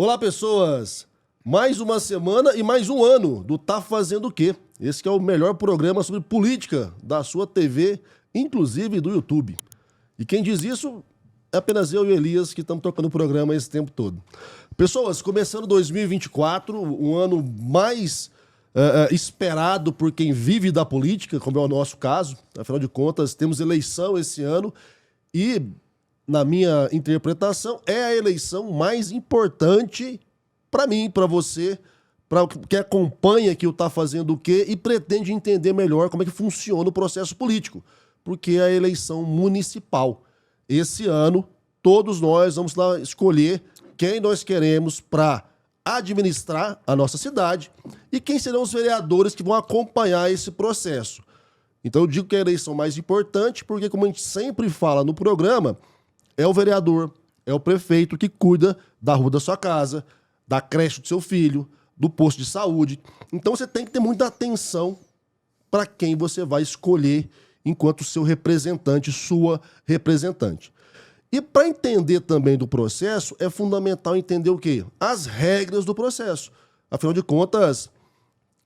Olá, pessoas! Mais uma semana e mais um ano do Tá Fazendo o Quê? Esse que é o melhor programa sobre política da sua TV, inclusive do YouTube. E quem diz isso é apenas eu e o Elias, que estamos tocando o programa esse tempo todo. Pessoas, começando 2024, um ano mais esperado por quem vive da política, como é o nosso caso. Afinal de contas, temos eleição esse ano e, na minha interpretação, é a eleição mais importante para mim, para você, para quem acompanha aqui o Tá Fazendo o Quê e pretende entender melhor como é que funciona o processo político, porque é a eleição municipal. Esse ano, todos nós vamos lá escolher quem nós queremos para administrar a nossa cidade e quem serão os vereadores que vão acompanhar esse processo. Então eu digo que é a eleição mais importante porque, como a gente sempre fala no programa, é o vereador, é o prefeito que cuida da rua da sua casa, da creche do seu filho, do posto de saúde. Então você tem que ter muita atenção para quem você vai escolher enquanto seu representante, sua representante. E para entender também do processo, é fundamental entender o quê? As regras do processo. Afinal de contas,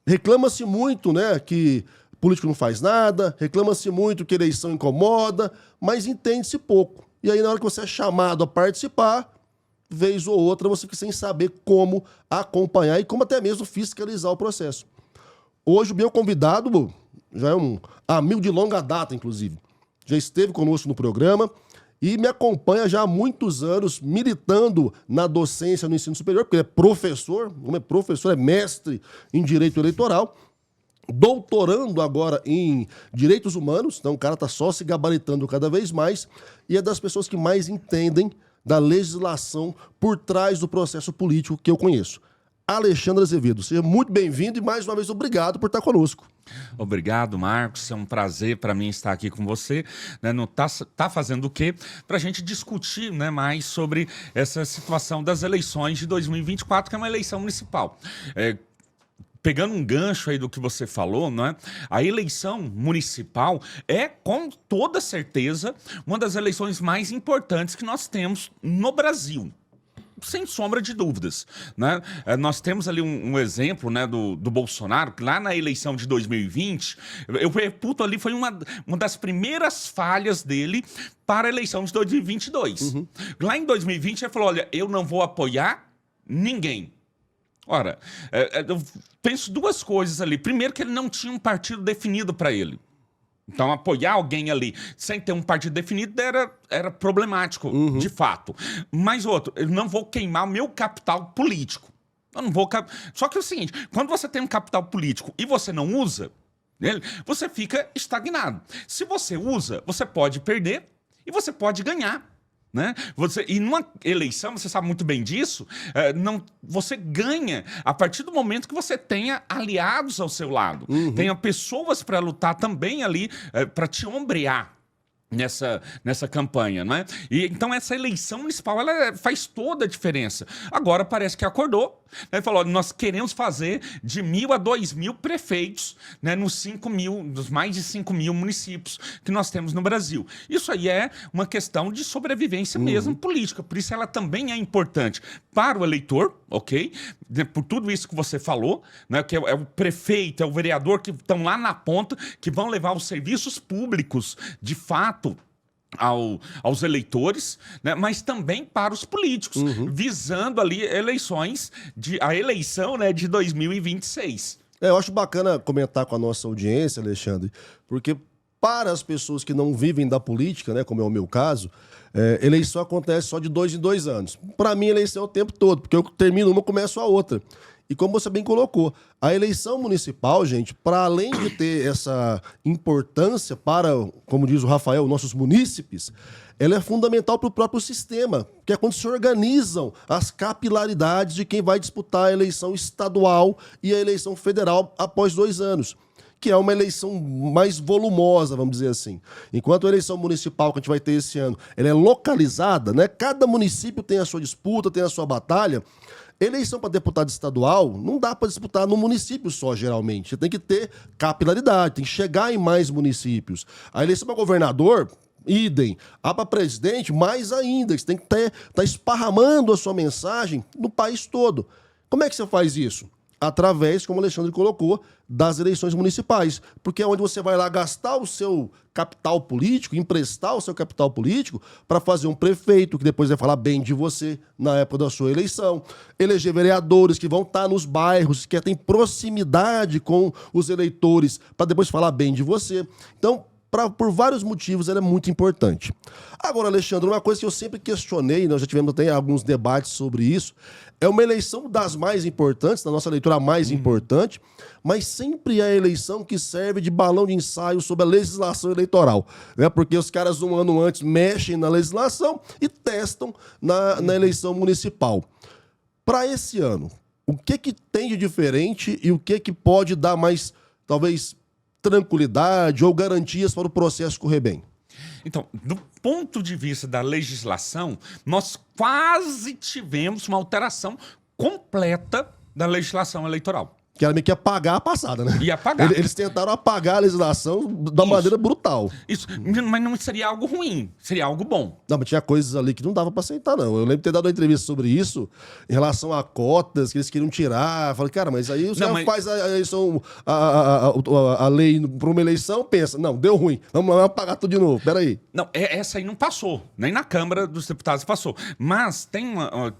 reclama-se muito, né, que político não faz nada, reclama-se muito que eleição incomoda, mas entende-se pouco. E aí, na hora que você é chamado a participar, vez ou outra, você fica sem saber como acompanhar e como até mesmo fiscalizar o processo. Hoje, o meu convidado já é um amigo de longa data, inclusive. Já esteve conosco no programa e me acompanha já há muitos anos, militando na docência no ensino superior, porque ele é professor, não é professor, é mestre em direito eleitoral, doutorando agora em direitos humanos, então o cara está só se gabaritando cada vez mais, e é das pessoas que mais entendem da legislação por trás do processo político que eu conheço. Alexandre Azevedo, seja muito bem-vindo e mais uma vez obrigado por estar conosco. Obrigado, Marcos. É um prazer para mim estar aqui com você, né, no Tá Fazendo o Quê? Para a gente discutir, né, mais sobre essa situação das eleições de 2024, que é uma eleição municipal. Pegando um gancho aí do que você falou, né? A eleição municipal é, com toda certeza, uma das eleições mais importantes que nós temos no Brasil. Sem sombra de dúvidas, né? Nós temos ali um exemplo, né, do Bolsonaro, que lá na eleição de 2020, eu reputo ali, foi uma das primeiras falhas dele para a eleição de 2022. Lá em 2020 ele falou, olha, eu não vou apoiar ninguém. Ora, eu penso duas coisas ali. Primeiro, que ele não tinha um partido definido para ele. Então, apoiar alguém ali sem ter um partido definido era problemático, de fato. Mas outro, eu não vou queimar o meu capital político. Eu não vou... Só que é o seguinte, quando você tem um capital político e você não usa ele, você fica estagnado. Se você usa, você pode perder e você pode ganhar. Né? E numa eleição, você sabe muito bem disso, você ganha a partir do momento que você tenha aliados ao seu lado, tenha pessoas para lutar também ali, para te ombrear nessa campanha, né? E então essa eleição municipal ela faz toda a diferença. Agora parece que acordou, né? Falou, nós queremos fazer de 1.000 a 2.000 prefeitos, né? Nos mais de 5.000 municípios que nós temos no Brasil. Isso aí é uma questão de sobrevivência mesmo política, por isso ela também é importante para o eleitor, ok? Por tudo isso que você falou, né? Que é o prefeito, é o vereador que estão lá na ponta, que vão levar os serviços públicos de fato aos eleitores, né, mas também para os políticos, visando ali a eleição, né, de 2026. Eu acho bacana comentar com a nossa audiência, Alexandre, porque para as pessoas que não vivem da política, né, como é o meu caso, eleição acontece só de 2 em 2 anos. Para mim, eleição é o tempo todo, porque eu termino uma, começo a outra. E como você bem colocou, a eleição municipal, gente, para além de ter essa importância para, como diz o Rafael, nossos munícipes, ela é fundamental para o próprio sistema, que é quando se organizam as capilaridades de quem vai disputar a eleição estadual e a eleição federal após 2 anos, que é uma eleição mais volumosa, vamos dizer assim. Enquanto a eleição municipal que a gente vai ter esse ano, ela é localizada, né? Cada município tem a sua disputa, tem a sua batalha. Eleição para deputado estadual não dá para disputar no município só, geralmente. Você tem que ter capilaridade, tem que chegar em mais municípios. A eleição para governador, idem. Para presidente, mais ainda. Você tem que estar esparramando a sua mensagem no país todo. Como é que você faz isso? Através, como o Alexandre colocou, das eleições municipais. Porque é onde você vai lá gastar o seu capital político, emprestar o seu capital político para fazer um prefeito que depois vai falar bem de você na época da sua eleição, eleger vereadores que vão estar nos bairros, que têm proximidade com os eleitores para depois falar bem de você. Então, por vários motivos, ela é muito importante. Agora, Alexandre, uma coisa que eu sempre questionei, nós já tivemos até alguns debates sobre isso, é uma eleição das mais importantes, da nossa leitura mais importante, mas sempre é a eleição que serve de balão de ensaio sobre a legislação eleitoral, né? Porque os caras um ano antes mexem na legislação e testam na eleição municipal. Para esse ano, o que tem de diferente e o que pode dar mais, talvez, tranquilidade ou garantias para o processo correr bem? Então, do ponto de vista da legislação, nós quase tivemos uma alteração completa da legislação eleitoral. Que era meio que apagar a passada, né? Ia apagar. Eles tentaram apagar a legislação da maneira brutal. Isso, mas não seria algo ruim, seria algo bom. Não, mas tinha coisas ali que não dava pra aceitar, não. Eu lembro de ter dado uma entrevista sobre isso, em relação a cotas que eles queriam tirar. Eu falei, cara, mas aí o cara faz a eleição, a lei para uma eleição, pensa, não, deu ruim, vamos apagar tudo de novo, peraí. Não, essa aí não passou, nem na Câmara dos Deputados passou. Mas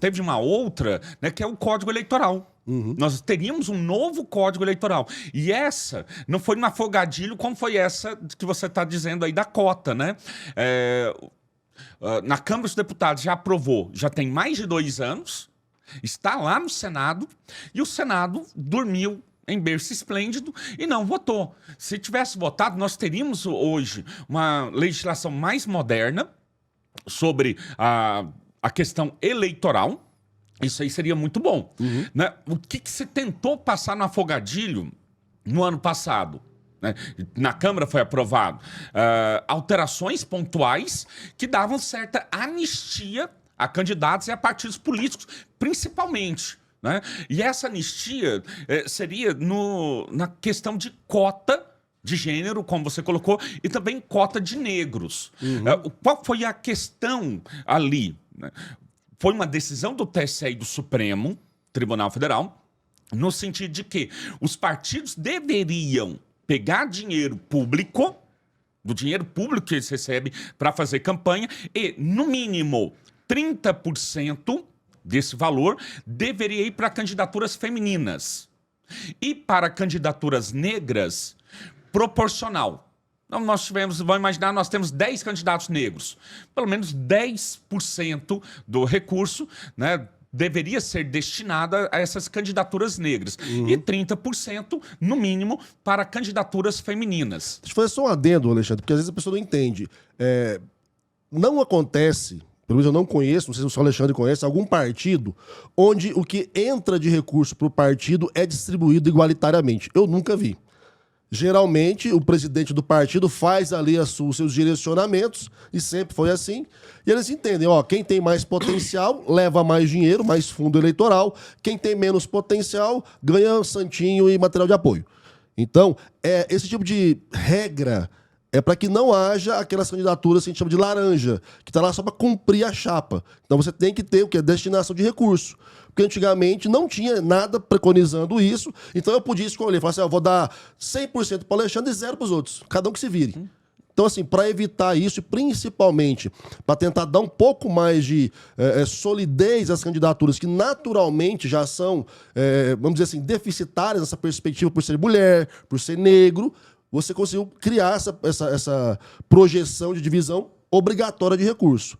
teve uma outra, né, que é o Código Eleitoral. Nós teríamos um novo Código Eleitoral. E essa não foi um afogadilho como foi essa que você está dizendo aí da cota, né? Na Câmara dos Deputados já aprovou, já tem mais de 2 anos, está lá no Senado, e o Senado dormiu em berço esplêndido e não votou. Se tivesse votado, nós teríamos hoje uma legislação mais moderna sobre a questão eleitoral. Isso aí seria muito bom. Né? O que se tentou passar no afogadilho no ano passado? Né? Na Câmara foi aprovado alterações pontuais que davam certa anistia a candidatos e a partidos políticos, principalmente. Né? E essa anistia seria na questão de cota de gênero, como você colocou, e também cota de negros. Qual foi a questão ali? Né? Foi uma decisão do TSE e do Supremo Tribunal Federal, no sentido de que os partidos deveriam pegar dinheiro público, do dinheiro público que eles recebem para fazer campanha, e, no mínimo, 30% desse valor deveria ir para candidaturas femininas. E para candidaturas negras, proporcional. Então, vamos imaginar, nós temos 10 candidatos negros. Pelo menos 10% do recurso, né, deveria ser destinado a essas candidaturas negras. E 30%, no mínimo, para candidaturas femininas. Deixa eu fazer só um adendo, Alexandre, porque às vezes a pessoa não entende. Não acontece, pelo menos eu não conheço, não sei se o Alexandre conhece, algum partido onde o que entra de recurso para o partido é distribuído igualitariamente. Eu nunca vi. Geralmente, o presidente do partido faz ali os seus direcionamentos, e sempre foi assim, e eles entendem, quem tem mais potencial leva mais dinheiro, mais fundo eleitoral, quem tem menos potencial ganha santinho e material de apoio. Então, esse tipo de regra é para que não haja aquelas candidaturas que a gente chama de laranja, que está lá só para cumprir a chapa. Então você tem que ter o que é destinação de recurso. Porque antigamente não tinha nada preconizando isso, então eu podia escolher, falar assim, eu vou dar 100% para o Alexandre e 0% para os outros, cada um que se vire. Então, assim, para evitar isso, e principalmente para tentar dar um pouco mais de solidez às candidaturas que naturalmente já são, vamos dizer assim, deficitárias nessa perspectiva por ser mulher, por ser negro, você conseguiu criar essa projeção de divisão obrigatória de recurso.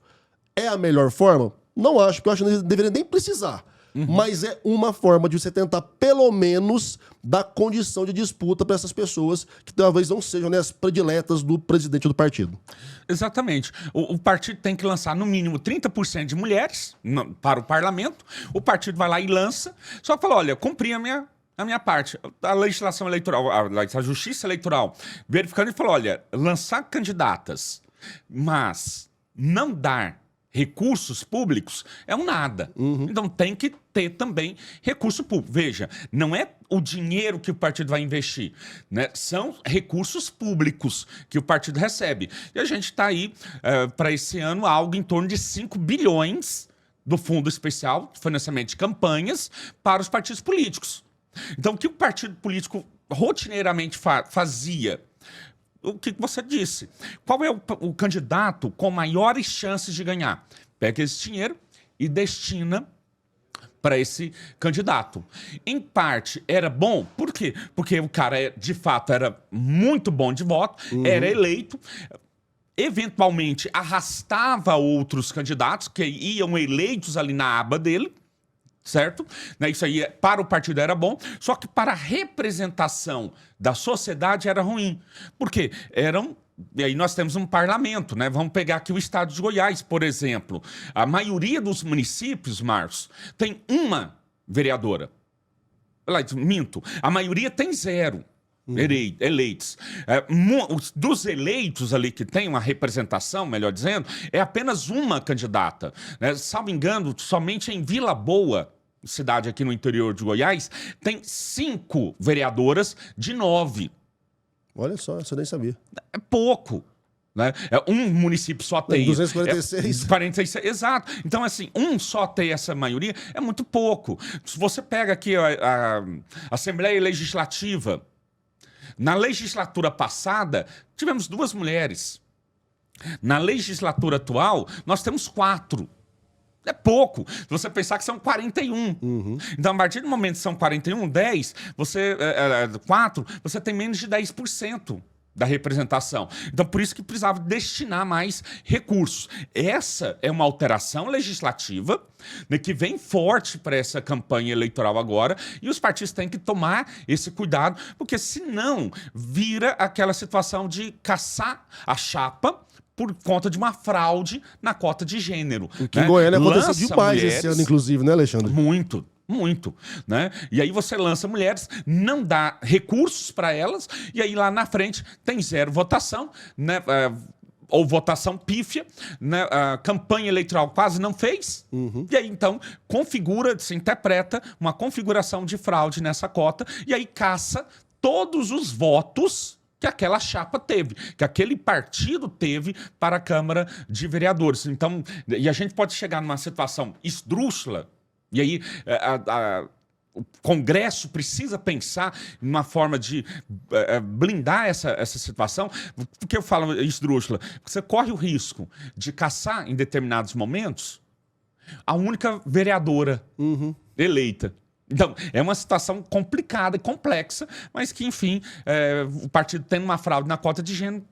É a melhor forma? Não acho, porque eu acho que não deveria nem precisar. Mas é uma forma de você tentar, pelo menos, dar condição de disputa para essas pessoas que talvez não sejam, né, as prediletas do presidente do partido. Exatamente. O partido tem que lançar, no mínimo, 30% de mulheres para o parlamento. O partido vai lá e lança. Só que fala, olha, cumpri a minha parte. A legislação eleitoral, a justiça eleitoral, verificando e falou, olha, lançar candidatas, mas não dar recursos públicos, é um nada. Então tem que ter também recurso público. Veja, não é o dinheiro que o partido vai investir, né? São recursos públicos que o partido recebe. E a gente está aí, para esse ano, algo em torno de 5 bilhões do Fundo Especial de Financiamento de Campanhas para os partidos políticos. Então, o que o partido político rotineiramente fazia? O que você disse. Qual é o candidato com maiores chances de ganhar? Pega esse dinheiro e destina para esse candidato. Em parte, era bom. Por quê? Porque o cara, de fato, era muito bom de voto, era eleito, eventualmente arrastava outros candidatos que iam eleitos ali na aba dele, certo? Isso aí para o partido era bom, só que para a representação da sociedade era ruim. Por quê? E aí nós temos um parlamento, né? Vamos pegar aqui o estado de Goiás, por exemplo. A maioria dos municípios, Marcos, tem uma vereadora. Minto. A maioria tem 0 eleitos. Dos eleitos ali que tem uma representação, melhor dizendo, é apenas uma candidata. Né? Salvo engano, somente em Vila Boa, cidade aqui no interior de Goiás, tem 5 vereadoras de 9. Olha só, isso eu nem sabia. É pouco. Né? Um município só tem... 246. 46, exato. Então, assim, só ter essa maioria é muito pouco. Se você pega aqui a Assembleia Legislativa, na legislatura passada, tivemos 2 mulheres. Na legislatura atual, nós temos 4. É pouco. Se você pensar que são 41. Então, a partir do momento que são 41, 10, 4, você tem menos de 10% da representação. Então, por isso que precisava destinar mais recursos. Essa é uma alteração legislativa, né, que vem forte para essa campanha eleitoral agora, e os partidos têm que tomar esse cuidado, porque senão vira aquela situação de caçar a chapa por conta de uma fraude na cota de gênero. O que em Goiânia aconteceu demais esse ano, inclusive, né, Alexandre? Muito. Né? E aí você lança mulheres, não dá recursos para elas, e aí lá na frente tem 0 votação, né? Ou votação pífia, né? A campanha eleitoral quase não fez, e aí então se interpreta uma configuração de fraude nessa cota, e aí caça todos os votos que aquela chapa teve, que aquele partido teve para a Câmara de Vereadores. Então, e a gente pode chegar numa situação esdrúxula, e aí o Congresso precisa pensar numa forma de blindar essa situação. Por que eu falo esdrúxula? Porque você corre o risco de caçar, em determinados momentos, a única vereadora eleita. Então, é uma situação complicada e complexa, mas que, enfim, o partido tendo uma fraude na cota de gênero,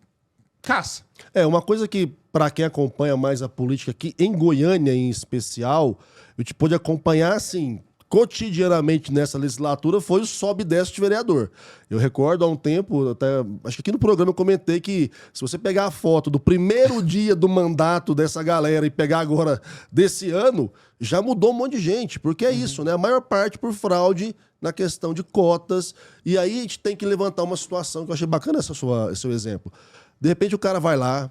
caça. Uma coisa que, para quem acompanha mais a política aqui, em Goiânia em especial, eu te pude acompanhar, assim, cotidianamente nessa legislatura, foi o sobe e desce de vereador. Eu recordo há um tempo, acho que aqui no programa eu comentei que se você pegar a foto do primeiro dia do mandato dessa galera e pegar agora desse ano, já mudou um monte de gente, porque é isso, né? A maior parte por fraude na questão de cotas. E aí a gente tem que levantar uma situação que eu achei bacana esse seu exemplo. De repente o cara vai lá,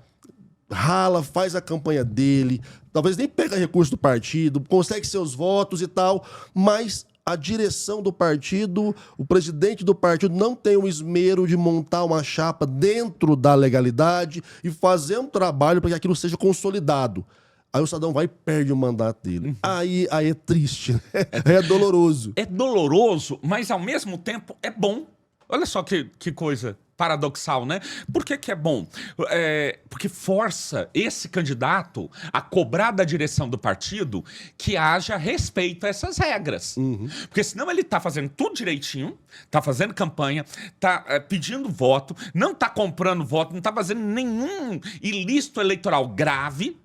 rala, faz a campanha dele, talvez nem pega recurso do partido, consegue seus votos e tal, mas a direção do partido, o presidente do partido não tem o esmero de montar uma chapa dentro da legalidade e fazer um trabalho para que aquilo seja consolidado. Aí o cidadão vai e perde o mandato dele. Aí é triste, né? É doloroso. É doloroso, mas ao mesmo tempo é bom. Olha só que coisa paradoxal, né? Por que é bom? Porque força esse candidato a cobrar da direção do partido que haja respeito a essas regras. Porque senão ele tá fazendo tudo direitinho, tá fazendo campanha, tá pedindo voto, não tá comprando voto, não tá fazendo nenhum ilícito eleitoral grave.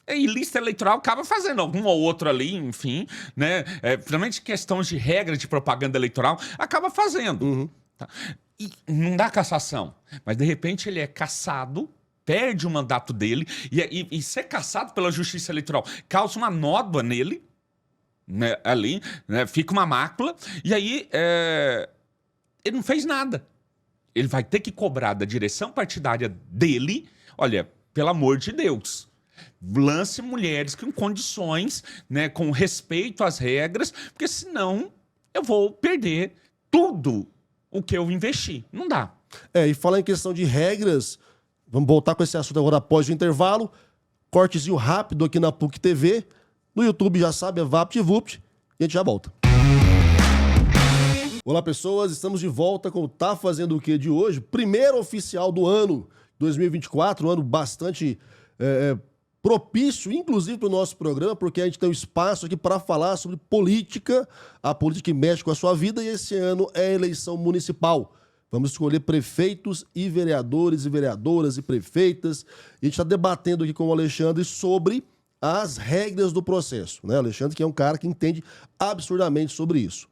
E lista eleitoral acaba fazendo algum ou outro ali, enfim, né? Principalmente questões de regra de propaganda eleitoral, acaba fazendo. Tá? E não dá cassação, mas de repente ele é cassado, perde o mandato dele, e ser cassado pela justiça eleitoral causa uma nódoa nele, né, ali, né, fica uma mácula, e aí ele não fez nada. Ele vai ter que cobrar da direção partidária dele, olha, pelo amor de Deus, Lance mulheres com condições, né, com respeito às regras, porque senão eu vou perder tudo o que eu investi. Não dá. E falar em questão de regras, vamos voltar com esse assunto agora após o intervalo. Cortezinho rápido aqui na PUC TV. No YouTube já sabe, é VaptVupt. E a gente já volta. Olá, pessoas. Estamos de volta com o Tá Fazendo o Quê de hoje. Primeiro oficial do ano 2024. Um ano bastante propício, inclusive para o nosso programa, porque a gente tem um espaço aqui para falar sobre política, a política que mexe com a sua vida. E esse ano é eleição municipal. Vamos escolher prefeitos e vereadores e vereadoras e prefeitas. E a gente está debatendo aqui com o Alexandre sobre as regras do processo, né? Alexandre, que é um cara que entende absurdamente sobre isso.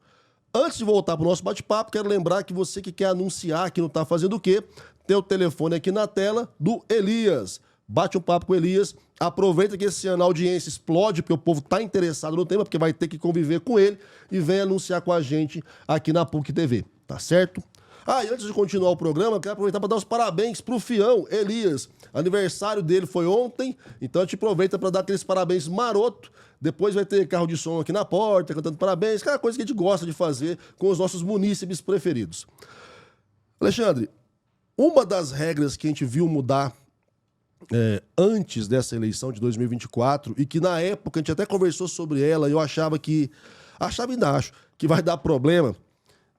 Antes de voltar para o nosso bate-papo, quero lembrar que você que quer anunciar que não está fazendo o quê, tem o telefone aqui na tela do Elias. Bate um papo com o Elias. Aproveita que esse ano a audiência explode, porque o povo está interessado no tema, porque vai ter que conviver com ele e vem anunciar com a gente aqui na PUC TV, tá certo? E antes de continuar o programa, eu quero aproveitar para dar os parabéns pro Fião, Elias. Aniversário dele foi ontem, então a gente aproveita para dar aqueles parabéns maroto. Depois vai ter carro de som aqui na porta, cantando parabéns, aquela coisa que a gente gosta de fazer com os nossos munícipes preferidos. Alexandre, uma das regras que a gente viu mudar antes dessa eleição de 2024, e que na época a gente até conversou sobre ela, e eu achava que vai dar problema,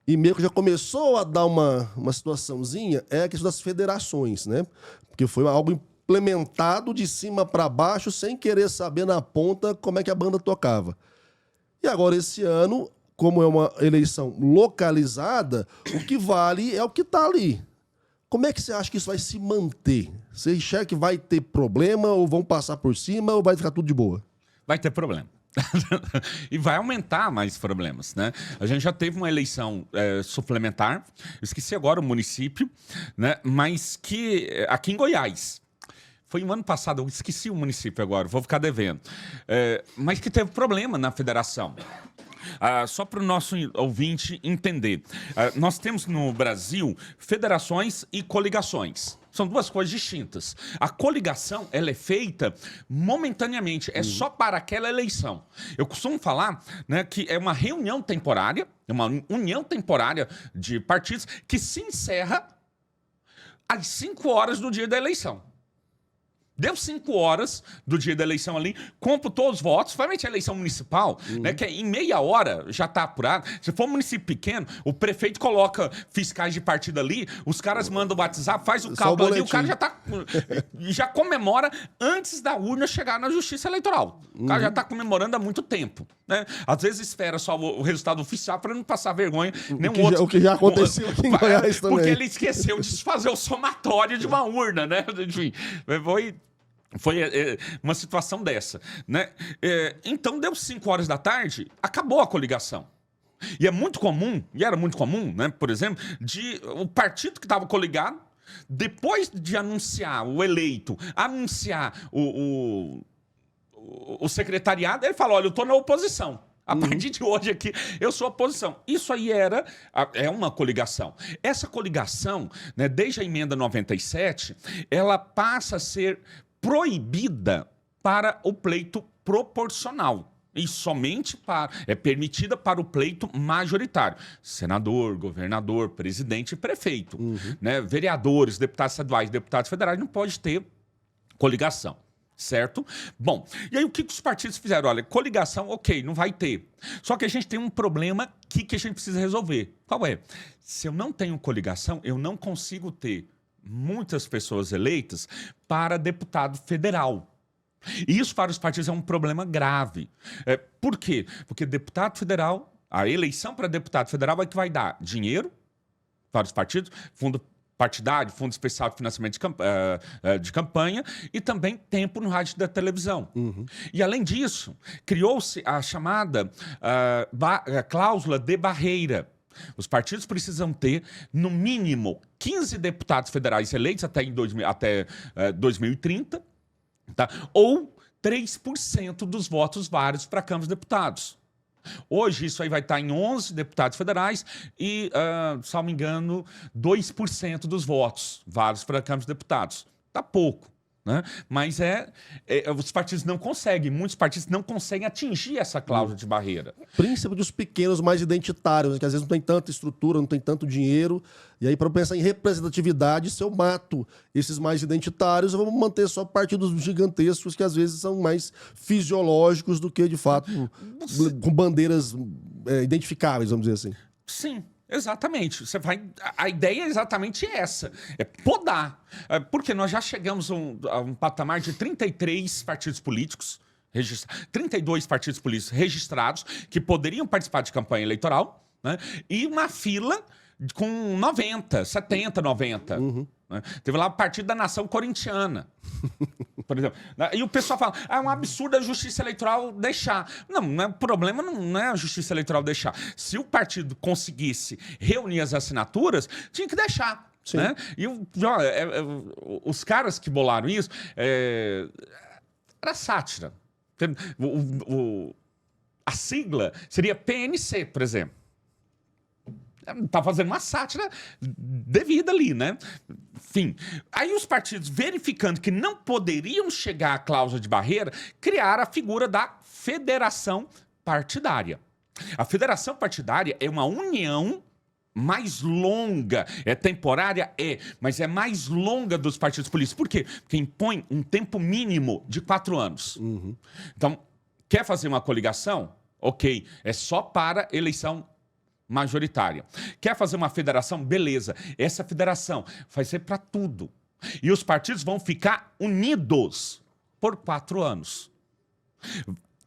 e meio que já começou a dar uma situaçãozinha, é a questão das federações, né? Porque foi algo implementado de cima para baixo, sem querer saber na ponta como é que a banda tocava. E agora, esse ano, como é uma eleição localizada, o que vale é o que está ali. Como é que você acha que isso vai se manter? Você enxerga que vai ter problema, ou vão passar por cima, ou vai ficar tudo de boa? Vai ter problema. E vai aumentar mais problemas, né? A gente já teve uma eleição suplementar, esqueci agora o município, né? Mas que aqui em Goiás, foi no ano passado, eu esqueci o município agora, vou ficar devendo, mas que teve problema na federação. Só para o nosso ouvinte entender, nós temos no Brasil federações e coligações. São duas coisas distintas. A coligação, ela é feita momentaneamente, é só para aquela eleição. Eu costumo falar, né, que é uma reunião temporária, é uma união temporária de partidos que se encerra às 5 horas do dia da eleição. Deu 5 horas do dia da eleição ali, compro todos os votos, principalmente a eleição municipal, né, que em meia hora já está apurado. Se for um município pequeno, o prefeito coloca fiscais de partido ali, os caras mandam o WhatsApp, faz o cálculo ali, o cara já comemora antes da urna chegar na Justiça Eleitoral. O cara já está comemorando há muito tempo, né? Às vezes espera só o resultado oficial para não passar vergonha. O que já aconteceu aqui em Goiás também. Porque ele esqueceu de fazer o somatório de uma urna, né? Enfim, foi uma situação dessa, né? Então, deu 5 horas da tarde, acabou a coligação. E é muito comum, e era muito comum, né? Por exemplo, o partido que estava coligado, depois de anunciar o eleito, anunciar o secretariado, ele fala, olha, eu estou na oposição. A partir de hoje aqui, eu sou oposição. Isso aí é uma coligação. Essa coligação, né, desde a emenda 97, ela passa a ser proibida para o pleito proporcional. E somente é permitida para o pleito majoritário. Senador, governador, presidente e prefeito. Né? Vereadores, deputados estaduais, deputados federais, não pode ter coligação. Certo? Bom, e aí o que os partidos fizeram? Olha, coligação, ok, não vai ter. Só que a gente tem um problema que a gente precisa resolver. Qual é? Se eu não tenho coligação, eu não consigo ter muitas pessoas eleitas para deputado federal. E isso para os partidos é um problema grave. Por quê? Porque deputado federal, a eleição para deputado federal é que vai dar dinheiro para os partidos, fundo partidário, fundo especial de financiamento de campanha e também tempo no rádio e da televisão. E além disso, criou-se a chamada cláusula de barreira. Os partidos precisam ter, no mínimo, 15 deputados federais eleitos até 2030, tá? Ou 3% dos votos válidos para a Câmara dos Deputados. Hoje, isso aí vai estar em 11 deputados federais e, se não me engano, 2% dos votos válidos para a Câmara dos Deputados. Tá pouco. né? Mas os partidos não conseguem, muitos partidos não conseguem atingir essa cláusula de barreira. Principalmente os pequenos mais identitários, né, que às vezes não tem tanta estrutura, não tem tanto dinheiro. E aí, para pensar em representatividade, se eu mato esses mais identitários, eu vou manter só partidos gigantescos que às vezes são mais fisiológicos do que, de fato, com bandeiras identificáveis, vamos dizer assim. Sim. Exatamente. A ideia é exatamente essa. É podar. Porque nós já chegamos a um patamar de 33 partidos políticos, 32 partidos políticos registrados, que poderiam participar de campanha eleitoral, né? E uma fila com 90, 70, 90. Uhum. Né? Teve lá o Partido da Nação Corintiana, por exemplo. E o pessoal fala, é um absurdo a Justiça Eleitoral deixar. Não, o problema não é a Justiça Eleitoral deixar. Se o partido conseguisse reunir as assinaturas, tinha que deixar. Né? E os caras que bolaram isso, era sátira. A sigla seria PNC, por exemplo. Tá fazendo uma sátira devida ali, né? Enfim, aí os partidos, verificando que não poderiam chegar à cláusula de barreira, criaram a figura da federação partidária. A federação partidária é uma união mais longa, é temporária, mas é mais longa dos partidos políticos. Por quê? Porque impõe um tempo mínimo de 4 anos. Uhum. Então, quer fazer uma coligação? Ok, é só para eleição majoritária. Quer fazer uma federação? Beleza. Essa federação vai ser para tudo. E os partidos vão ficar unidos por 4 anos.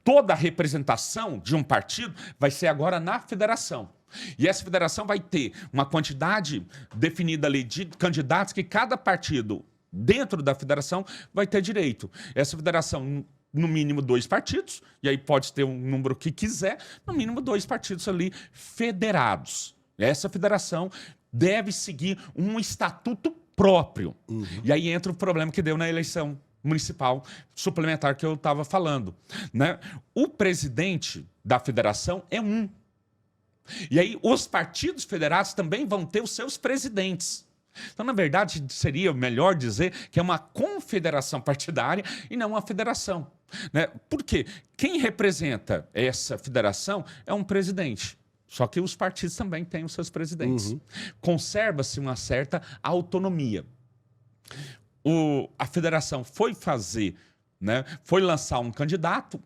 Toda a representação de um partido vai ser agora na federação. E essa federação vai ter uma quantidade definida ali de candidatos que cada partido dentro da federação vai ter direito. Essa federação, no mínimo 2 partidos, e aí pode ter um número que quiser, no mínimo 2 partidos ali federados. Essa federação deve seguir um estatuto próprio. Uhum. E aí entra o problema que deu na eleição municipal suplementar que eu estava falando. Né? O presidente da federação é um. E aí os partidos federados também vão ter os seus presidentes. Então, na verdade, seria melhor dizer que é uma confederação partidária e não uma federação. Né? Por quê? Quem representa essa federação é um presidente. Só que os partidos também têm os seus presidentes. Uhum. Conserva-se uma certa autonomia. A federação foi fazer, né, foi lançar um candidato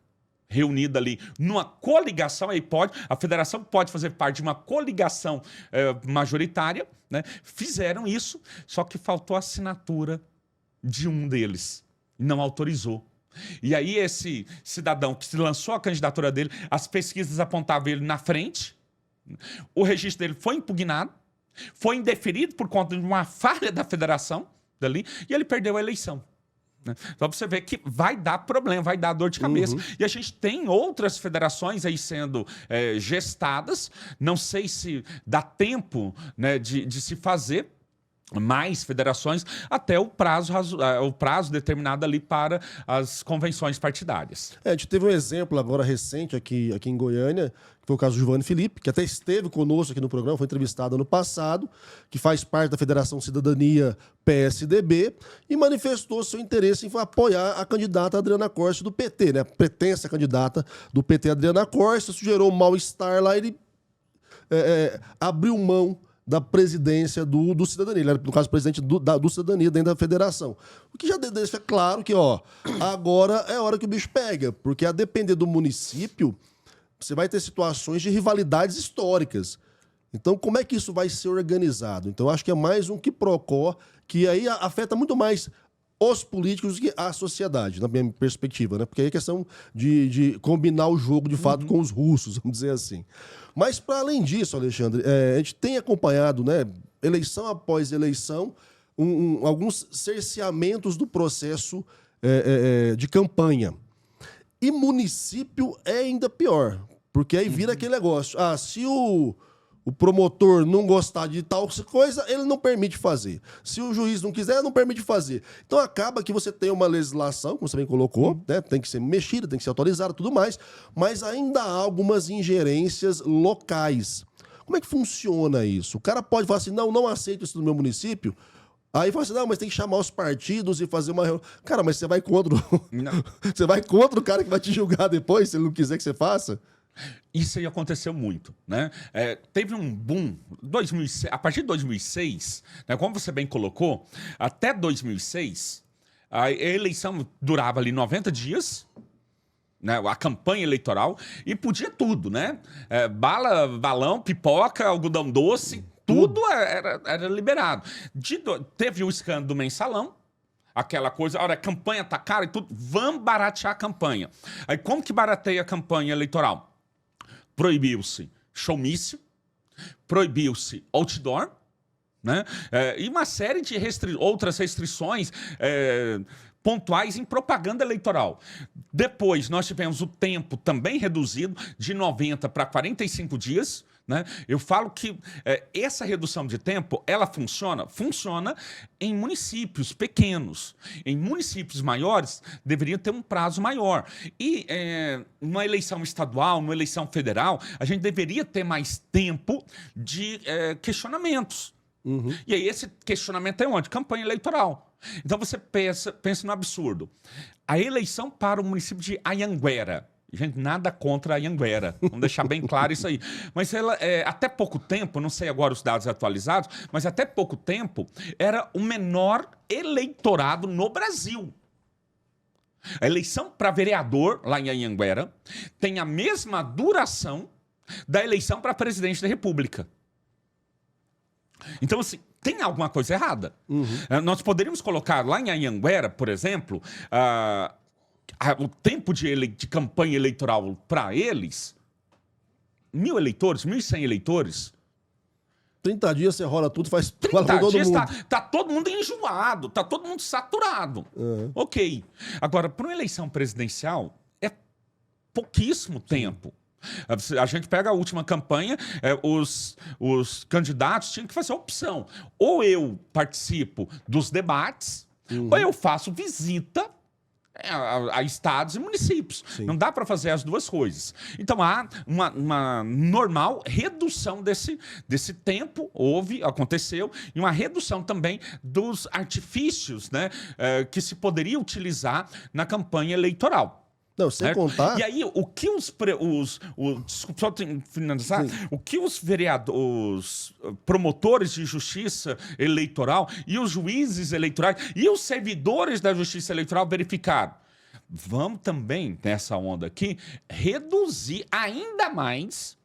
reunido ali numa coligação, aí a federação pode fazer parte de uma coligação majoritária, né? Fizeram isso, só que faltou a assinatura de um deles, não autorizou. E aí esse cidadão que lançou a candidatura dele, as pesquisas apontavam ele na frente, o registro dele foi impugnado, foi indeferido por conta de uma falha da federação dali, e ele perdeu a eleição. Então você vê que vai dar problema, vai dar dor de cabeça. Uhum. E a gente tem outras federações aí sendo gestadas. Não sei se dá tempo, né, de se fazer mais federações até o prazo determinado ali para as convenções partidárias. A gente teve um exemplo agora recente aqui em Goiânia, que foi o caso do Giovanni Felipe, que até esteve conosco aqui no programa, foi entrevistado ano passado, que faz parte da Federação Cidadania PSDB, e manifestou seu interesse em apoiar a candidata Adriana Corsi do PT, né? Pretensa candidata do PT Adriana Corsi, isso gerou um mal-estar lá, ele abriu mão da presidência do Cidadania. Ele era, no caso, presidente do Cidadania dentro da federação. O que já deixa claro que, agora é a hora que o bicho pega, porque a depender do município, você vai ter situações de rivalidades históricas. Então, como é que isso vai ser organizado? Então, acho que é mais um quiprocó que aí afeta muito mais os políticos do que a sociedade, na minha perspectiva, né? Porque aí é questão de combinar o jogo, de fato, com os russos, vamos dizer assim. Mas, para além disso, Alexandre, a gente tem acompanhado, né, eleição após eleição, alguns cerceamentos do processo de campanha. E município é ainda pior, porque aí vira aquele negócio. Se o promotor não gostar de tal coisa, ele não permite fazer. Se o juiz não quiser, não permite fazer. Então acaba que você tem uma legislação, como você bem colocou, né? Tem que ser mexida, tem que ser atualizada, tudo mais, mas ainda há algumas ingerências locais. Como é que funciona isso? O cara pode falar assim, não aceito isso no meu município, Aí fala assim, não, mas tem que chamar os partidos e fazer uma reunião. Cara, mas você vai contra Não. você vai contra o cara que vai te julgar depois, se ele não quiser que você faça? Isso aí aconteceu muito, né? Teve um boom, 2006, a partir de 2006, né, como você bem colocou, até 2006, a eleição durava ali 90 dias, né, a campanha eleitoral, e podia tudo, né? Bala, balão, pipoca, algodão doce, tudo era liberado. Teve o escândalo do mensalão, aquela coisa, olha, a campanha tá cara e tudo, vamos baratear a campanha. Aí como que barateia a campanha eleitoral? Proibiu-se showmício, proibiu-se outdoor, né? E uma série de outras restrições pontuais em propaganda eleitoral. Depois, nós tivemos o tempo também reduzido de 90 para 45 dias. Né? Eu falo que essa redução de tempo, ela funciona em municípios pequenos. Em municípios maiores, deveria ter um prazo maior. E numa eleição estadual, numa eleição federal, a gente deveria ter mais tempo de questionamentos. Uhum. E aí esse questionamento é onde? Campanha eleitoral. Então você pensa no absurdo. A eleição para o município de Anhanguera. Gente, nada contra a Anhanguera. Vamos deixar bem claro isso aí. Mas ela, até pouco tempo, não sei agora os dados atualizados, mas até pouco tempo era o menor eleitorado no Brasil. A eleição para vereador, lá em Anhanguera, tem a mesma duração da eleição para presidente da República. Então, assim, tem alguma coisa errada. Uhum. Nós poderíamos colocar lá em Anhanguera, por exemplo, o tempo de campanha eleitoral para eles, 1.000 eleitores, 1.100 eleitores. 30 dias você rola tudo, faz 30 dias tá todo mundo enjoado, tá todo mundo saturado. Uhum. Ok. Agora, para uma eleição presidencial, é pouquíssimo tempo. A gente pega a última campanha, os candidatos tinham que fazer a opção. Ou eu participo dos debates, ou eu faço visita a estados e municípios. Sim. Não dá para fazer as duas coisas. Então, há uma normal redução desse tempo, aconteceu, e uma redução também dos artifícios, né, que se poderia utilizar na campanha eleitoral. Não, sem contar... E aí, o que desculpa, só finalizar. Sim. O que os promotores de justiça eleitoral e os juízes eleitorais e os servidores da justiça eleitoral verificaram? Vamos também, nessa onda aqui, reduzir ainda mais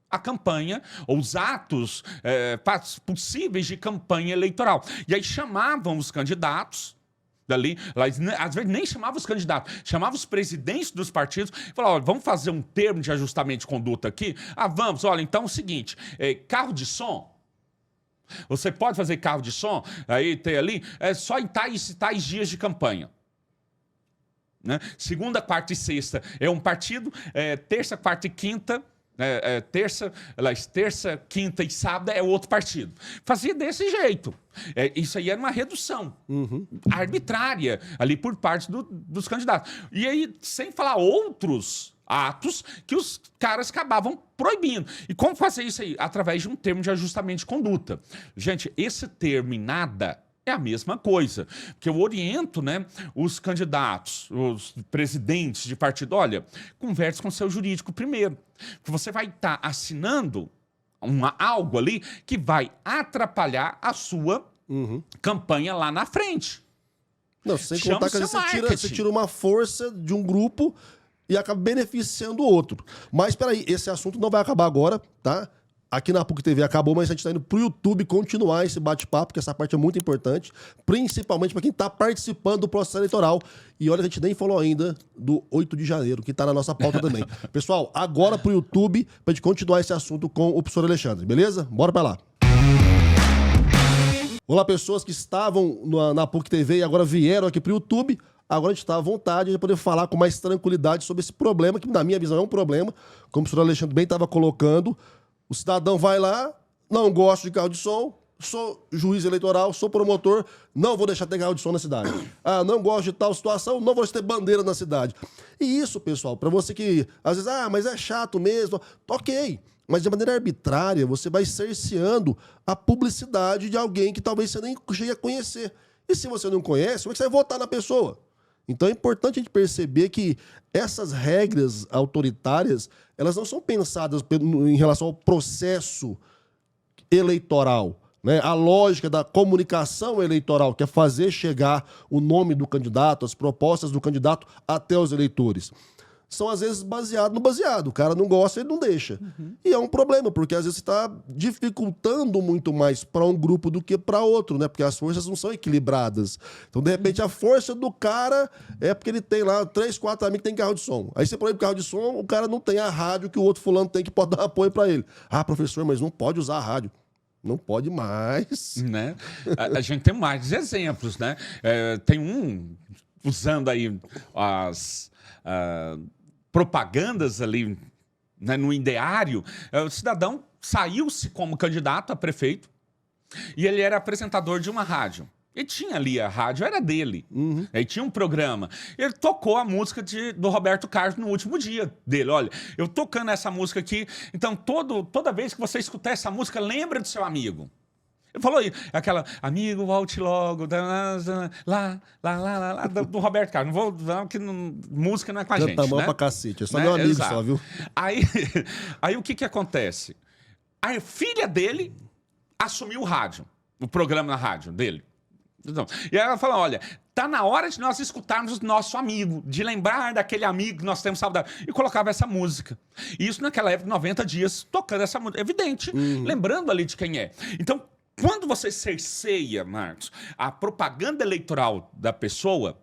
a campanha, ou os atos possíveis de campanha eleitoral. E aí chamavam os candidatos dali, às vezes nem chamava os candidatos, chamava os presidentes dos partidos e falava, olha, vamos fazer um termo de ajustamento de conduta aqui? Vamos, olha, então é o seguinte, carro de som, você pode fazer carro de som, aí tem ali, só em tais dias de campanha. Né? Segunda, quarta e sexta é um partido, terça, quarta e quinta, terça, quinta e sábado é outro partido. Fazia desse jeito. Isso aí era uma redução arbitrária ali por parte dos candidatos. E aí, sem falar outros atos que os caras acabavam proibindo. E como fazer isso aí? Através de um termo de ajustamento de conduta. Gente, esse termo em nada é a mesma coisa, porque eu oriento, né, os candidatos, os presidentes de partido, olha, converse com o seu jurídico primeiro, porque você vai estar assinando algo ali que vai atrapalhar a sua campanha lá na frente. Não, sem contar que você tira uma força de um grupo e acaba beneficiando o outro. Mas, peraí, esse assunto não vai acabar agora, tá? Aqui na PUC TV acabou, mas a gente está indo pro YouTube continuar esse bate-papo, porque essa parte é muito importante, principalmente para quem está participando do processo eleitoral. E olha, a gente nem falou ainda do 8 de janeiro, que está na nossa pauta também. Pessoal, agora pro YouTube, para a gente continuar esse assunto com o professor Alexandre, beleza? Bora para lá. Olá, pessoas que estavam na PUC TV e agora vieram aqui pro YouTube. Agora a gente está à vontade de poder falar com mais tranquilidade sobre esse problema, que na minha visão é um problema, como o professor Alexandre bem estava colocando. O cidadão vai lá, não gosta de carro de som, sou juiz eleitoral, sou promotor, não vou deixar ter carro de som na cidade. Ah, não gosto de tal situação, não vou deixar ter bandeira na cidade. E isso, pessoal, para você que às vezes, mas é chato mesmo, ok. Mas de maneira arbitrária, você vai cerceando a publicidade de alguém que talvez você nem chegue a conhecer. E se você não conhece, como é que você vai votar na pessoa? Então é importante a gente perceber que essas regras autoritárias, elas não são pensadas em relação ao processo eleitoral, né? A lógica da comunicação eleitoral, que é fazer chegar o nome do candidato, as propostas do candidato até os eleitores. São, às vezes, baseado no baseado. O cara não gosta, ele não deixa. E é um problema, porque, às vezes, você está dificultando muito mais para um grupo do que para outro, né? Porque as forças não são equilibradas. Então, de repente, a força do cara é porque ele tem lá 3, 4 amigos que tem carro de som. Aí você proíbe carro de som, o cara não tem a rádio que o outro fulano tem que pode dar apoio para ele. Ah, professor, mas não pode usar a rádio. Não pode mais. Né? A gente tem mais exemplos, né? Tem um usando aí as propagandas ali, né, no ideário. O cidadão saiu-se como candidato a prefeito e ele era apresentador de uma rádio. E tinha ali, a rádio era dele. Aí tinha um programa. Ele tocou a música do Roberto Carlos no último dia dele. Olha, eu tocando essa música aqui, então toda vez que você escutar essa música, lembra do seu amigo. Ele falou aí, aquela, amigo, volte logo, lá, do Roberto Carlos. Não vou, que música não é com a gente, Canta mal né? pra cacete, é só meu amigo. Exato. Só, viu? Aí o que acontece? A filha dele assumiu o rádio, o programa na rádio dele. Então, e ela fala, olha, tá na hora de nós escutarmos o nosso amigo, de lembrar daquele amigo que nós temos saudade. E colocava essa música. E isso naquela época, 90 dias, tocando essa música. Evidente, lembrando ali de quem é. Então, quando você cerceia, Marcos, a propaganda eleitoral da pessoa,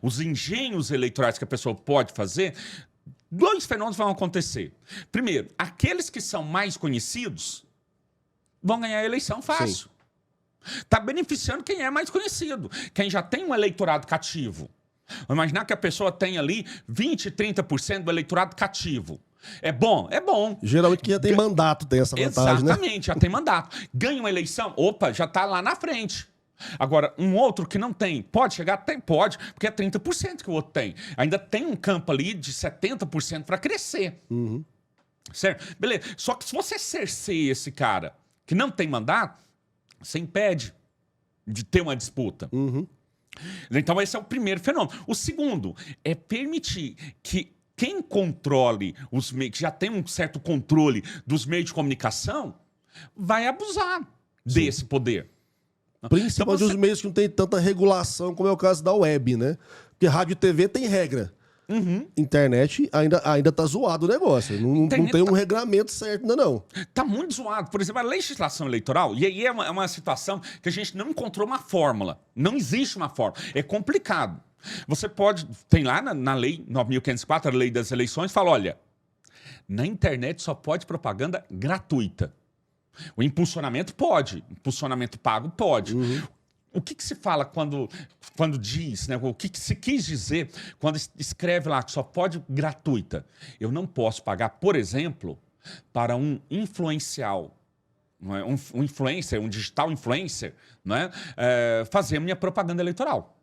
os engenhos eleitorais que a pessoa pode fazer, 2 fenômenos vão acontecer. Primeiro, aqueles que são mais conhecidos vão ganhar a eleição fácil. Está beneficiando quem é mais conhecido, quem já tem um eleitorado cativo. Imaginar que a pessoa tem ali 20%, 30% do eleitorado cativo. É bom? É bom. Geralmente quem já tem mandato tem essa vantagem, Exatamente, já tem mandato. Ganha uma eleição, opa, já está lá na frente. Agora, um outro que não tem, pode chegar? Tem, pode, porque é 30% que o outro tem. Ainda tem um campo ali de 70% para crescer. Certo? Beleza. Só que se você cerceia esse cara que não tem mandato, você impede de ter uma disputa. Então, esse é o primeiro fenômeno. O segundo é permitir que quem controle os meios, que já tem um certo controle dos meios de comunicação, vai abusar desse poder. Principalmente Então, os meios que não tem tanta regulação, como é o caso da web, né? Porque rádio e TV tem regra. Internet ainda tá zoado o negócio. Não tem um regramento certo ainda não. Tá muito zoado. Por exemplo, a legislação eleitoral, e aí é uma situação que a gente não encontrou uma fórmula. Não existe uma fórmula. É complicado. Você pode... Tem lá na lei 9.504, a lei das eleições, fala, olha, na internet só pode propaganda gratuita. O impulsionamento pode. Impulsionamento pago pode. O que se fala quando diz, né? O que se quis dizer quando escreve lá que só pode gratuita? Eu não posso pagar, por exemplo, para um influencial, não é? Um influencer, um digital influencer, não é? Fazer a minha propaganda eleitoral.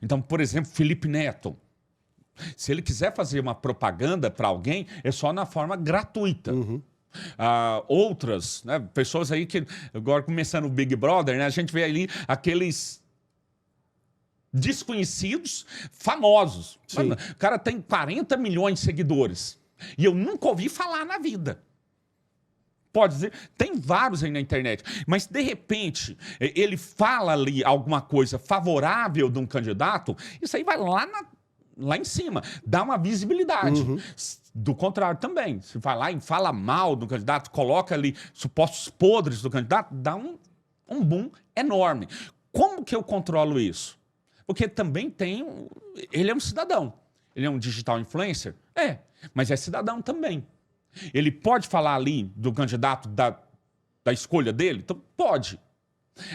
Então, por exemplo, Felipe Neto. Se ele quiser fazer uma propaganda para alguém, é só na forma gratuita. Outras, né, pessoas aí que, agora começando o Big Brother, né, a gente vê ali aqueles desconhecidos famosos. Mano, o cara tem 40 milhões de seguidores e eu nunca ouvi falar na vida. Pode dizer, tem vários aí na internet, mas de repente ele fala ali alguma coisa favorável de um candidato, isso aí vai lá em cima, dá uma visibilidade. Do contrário também, se vai lá e fala mal do candidato, coloca ali supostos podres do candidato, dá um boom enorme. Como que eu controlo isso? Porque também ele é um cidadão, ele é um digital influencer? Mas é cidadão também. Ele pode falar ali do candidato da escolha dele? Então, pode.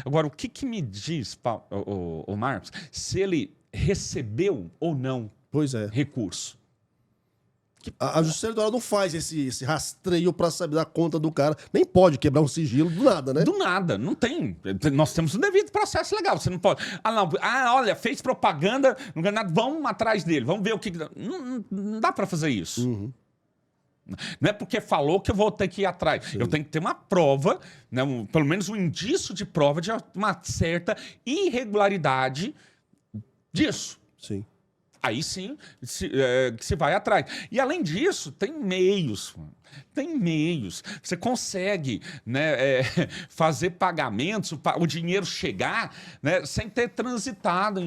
Agora, o que me diz, o Marcos, se ele recebeu ou não recurso? A Justiça Eleitoral não faz esse rastreio para saber da conta do cara. Nem pode quebrar um sigilo do nada, né? Do nada, não tem. Nós temos um devido processo legal. Você não pode. Não. Olha, fez propaganda, não ganha nada, vamos atrás dele, vamos ver o que. Não dá para fazer isso. Uhum. Não é porque falou que eu vou ter que ir atrás. Sim. Eu tenho que ter uma prova, né, pelo menos um indício de prova de uma certa irregularidade disso. Sim. Aí sim se vai atrás. E além disso, tem meios. Tem meios. Você consegue, né, fazer pagamentos, o dinheiro chegar, né, sem ter transitado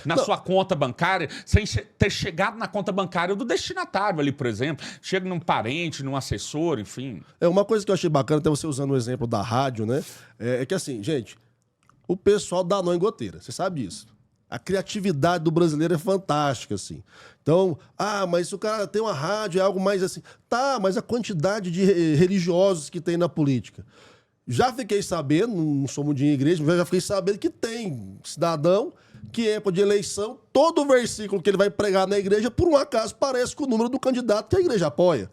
na sua conta bancária, sem ter chegado na conta bancária do destinatário ali, por exemplo. Chega num parente, num assessor, enfim. Uma coisa que eu achei bacana, até você usando o exemplo da rádio, né? É que assim, gente, o pessoal dá nó em goteira. Você sabe disso. A criatividade do brasileiro é fantástica, assim. Então, mas se o cara tem uma rádio, é algo mais assim. Tá, mas a quantidade de religiosos que tem na política. Já fiquei sabendo, não sou muito de igreja, mas já fiquei sabendo que tem cidadão que é época de eleição, todo versículo que ele vai pregar na igreja, por um acaso, parece com o número do candidato que a igreja apoia.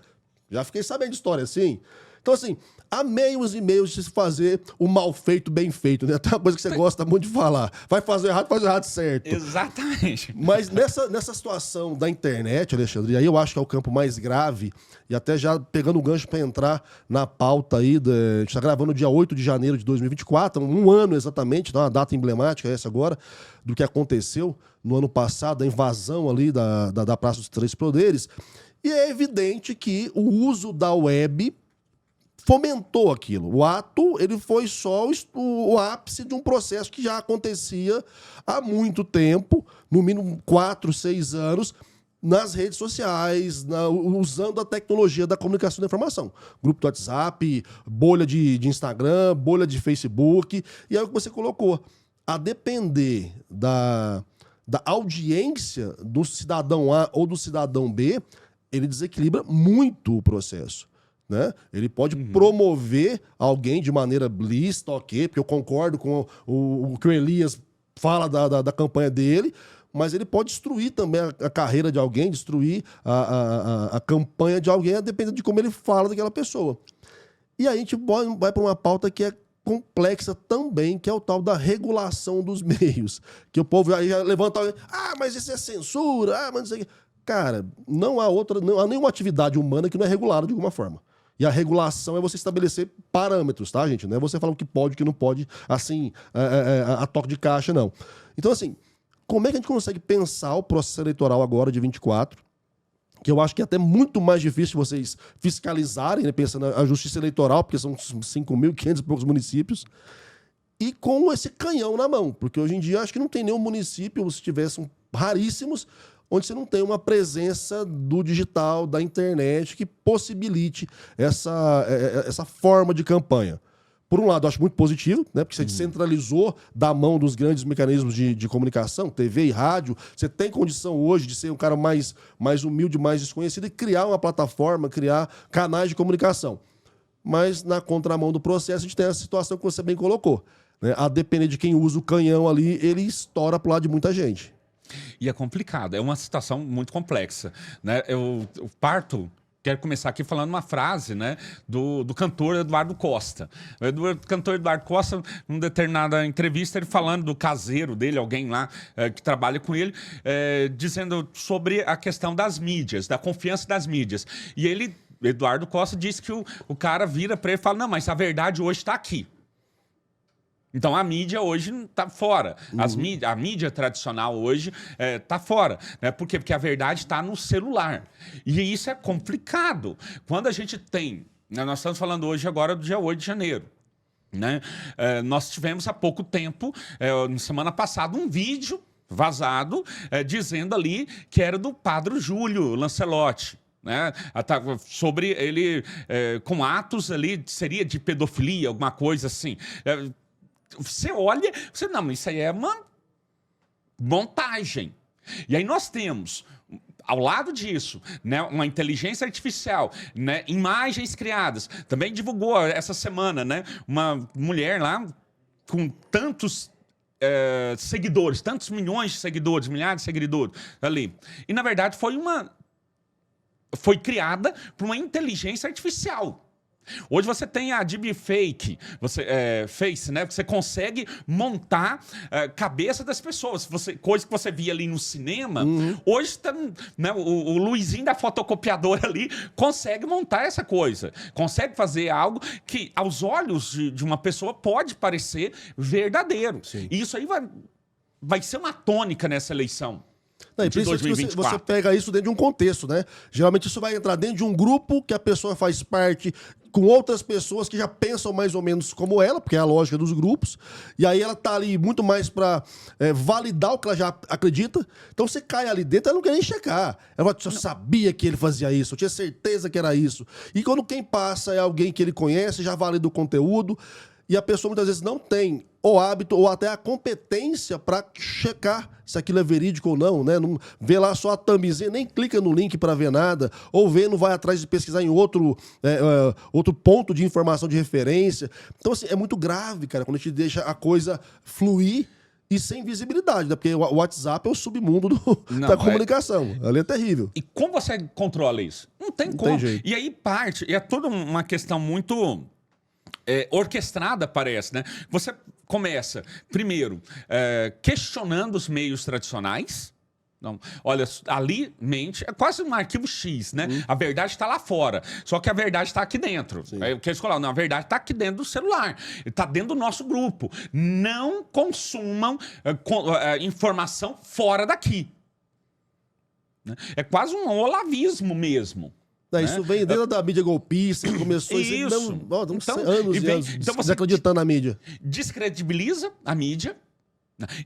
Já fiquei sabendo de história assim. Então, assim, há meios e meios de se fazer o mal feito bem feito, né? Até uma coisa que você gosta muito de falar. Vai fazer o errado, faz o errado certo. Exatamente. Mas nessa situação da internet, Alexandre, e aí eu acho que é o campo mais grave, e até já pegando o gancho para entrar na pauta aí, a gente está gravando no dia 8 de janeiro de 2024, um ano exatamente, tá? Uma data emblemática essa agora, do que aconteceu no ano passado, a invasão ali da Praça dos Três Poderes. E é evidente que o uso da web fomentou aquilo. O ato, ele foi só o ápice de um processo que já acontecia há muito tempo, no mínimo 4, 6 anos, nas redes sociais, usando a tecnologia da comunicação da informação. Grupo do WhatsApp, bolha de Instagram, bolha de Facebook, e aí o que você colocou. A depender da audiência do cidadão A ou do cidadão B, ele desequilibra muito o processo. Né? Ele pode promover alguém de maneira lícita, ok, porque eu concordo com o que o Elias fala da campanha dele, mas ele pode destruir também a carreira de alguém, destruir a campanha de alguém, dependendo de como ele fala daquela pessoa. E aí a gente vai para uma pauta que é complexa também, que é o tal da regulação dos meios. Que o povo aí já levanta, mas isso é censura, mas isso aqui. Cara, não há nenhuma atividade humana que não é regulada de alguma forma. E a regulação é você estabelecer parâmetros, tá, gente? Não é você falar o que pode e o que não pode, assim, a toque de caixa, não. Então, assim, como é que a gente consegue pensar o processo eleitoral agora de 24, que eu acho que é até muito mais difícil vocês fiscalizarem, né, pensando na justiça eleitoral, porque são 5.500 e poucos municípios, e com esse canhão na mão, porque hoje em dia acho que não tem nenhum município, se tivessem raríssimos, onde você não tem uma presença do digital, da internet, que possibilite essa forma de campanha. Por um lado, eu acho muito positivo, né? Porque você descentralizou da mão dos grandes mecanismos de comunicação, TV e rádio. Você tem condição hoje de ser um cara mais humilde, mais desconhecido e criar uma plataforma, criar canais de comunicação. Mas na contramão do processo, a gente tem essa situação que você bem colocou, né? A depender de quem usa o canhão ali, ele estoura pro lado de muita gente. E é complicado, é uma situação muito complexa, né? Eu quero começar aqui falando uma frase, né, do cantor Eduardo Costa. O cantor Eduardo Costa, numa determinada entrevista, ele falando do caseiro dele, alguém lá que trabalha com ele, dizendo sobre a questão das mídias, da confiança das mídias. E Eduardo Costa, disse que o cara vira para ele e fala, não, mas a verdade hoje está aqui. Então, a mídia hoje está fora. A mídia tradicional hoje está fora. Né? Por quê? Porque a verdade está no celular. E isso é complicado. Quando a gente tem... Né, nós estamos falando hoje agora do dia 8 de janeiro. Né? Nós tivemos há pouco tempo, na semana passada, um vídeo vazado dizendo ali que era do Padre Júlio Lancelotti. Né? Sobre ele com atos ali, seria de pedofilia, alguma coisa assim. Você olha, não, isso aí é uma montagem. E aí nós temos, ao lado disso, né, uma inteligência artificial, né, imagens criadas. Também divulgou essa semana, né, uma mulher lá com tantos seguidores, tantos milhões de seguidores, milhares de seguidores ali. E, na verdade, foi uma foi criada por uma inteligência artificial. Hoje você tem a deepfake, face, né? Você consegue montar cabeça das pessoas. Coisa que você via ali no cinema, hoje tá, né, o Luizinho da fotocopiadora ali consegue montar essa coisa. Consegue fazer algo que, aos olhos de uma pessoa, pode parecer verdadeiro. Sim. E isso aí vai ser uma tônica nessa eleição. Não, e de 2024. Você pega isso dentro de um contexto, né? Geralmente isso vai entrar dentro de um grupo que a pessoa faz parte com outras pessoas que já pensam mais ou menos como ela, porque é a lógica dos grupos, e aí ela tá ali muito mais para validar o que ela já acredita. Então você cai ali dentro, ela não quer nem checar. Ela fala, eu sabia que ele fazia isso, eu tinha certeza que era isso. E quando quem passa é alguém que ele conhece, já valida o conteúdo, e a pessoa muitas vezes não tem o hábito ou até a competência para checar se aquilo é verídico ou não, né? Não vê lá só a thumbzinha, nem clica no link para ver nada, ou vê, não vai atrás de pesquisar em outro ponto de informação de referência. Então, assim, é muito grave, cara, quando a gente deixa a coisa fluir e sem visibilidade, né? Porque o WhatsApp é o submundo da comunicação. Ali é terrível. E como você controla isso? Não tem como. Tem jeito. E aí é toda uma questão muito orquestrada, parece, né? Você começa, primeiro, questionando os meios tradicionais. Então, olha, ali mente, é quase um arquivo X, né? A verdade está lá fora, só que a verdade está aqui dentro. Eu quero falar, não, a verdade está aqui dentro do celular, está dentro do nosso grupo. Não consumam informação fora daqui. É quase um olavismo mesmo. Isso vem dentro da mídia golpista, que começou anos e anos desacreditando na mídia. Descredibiliza a mídia,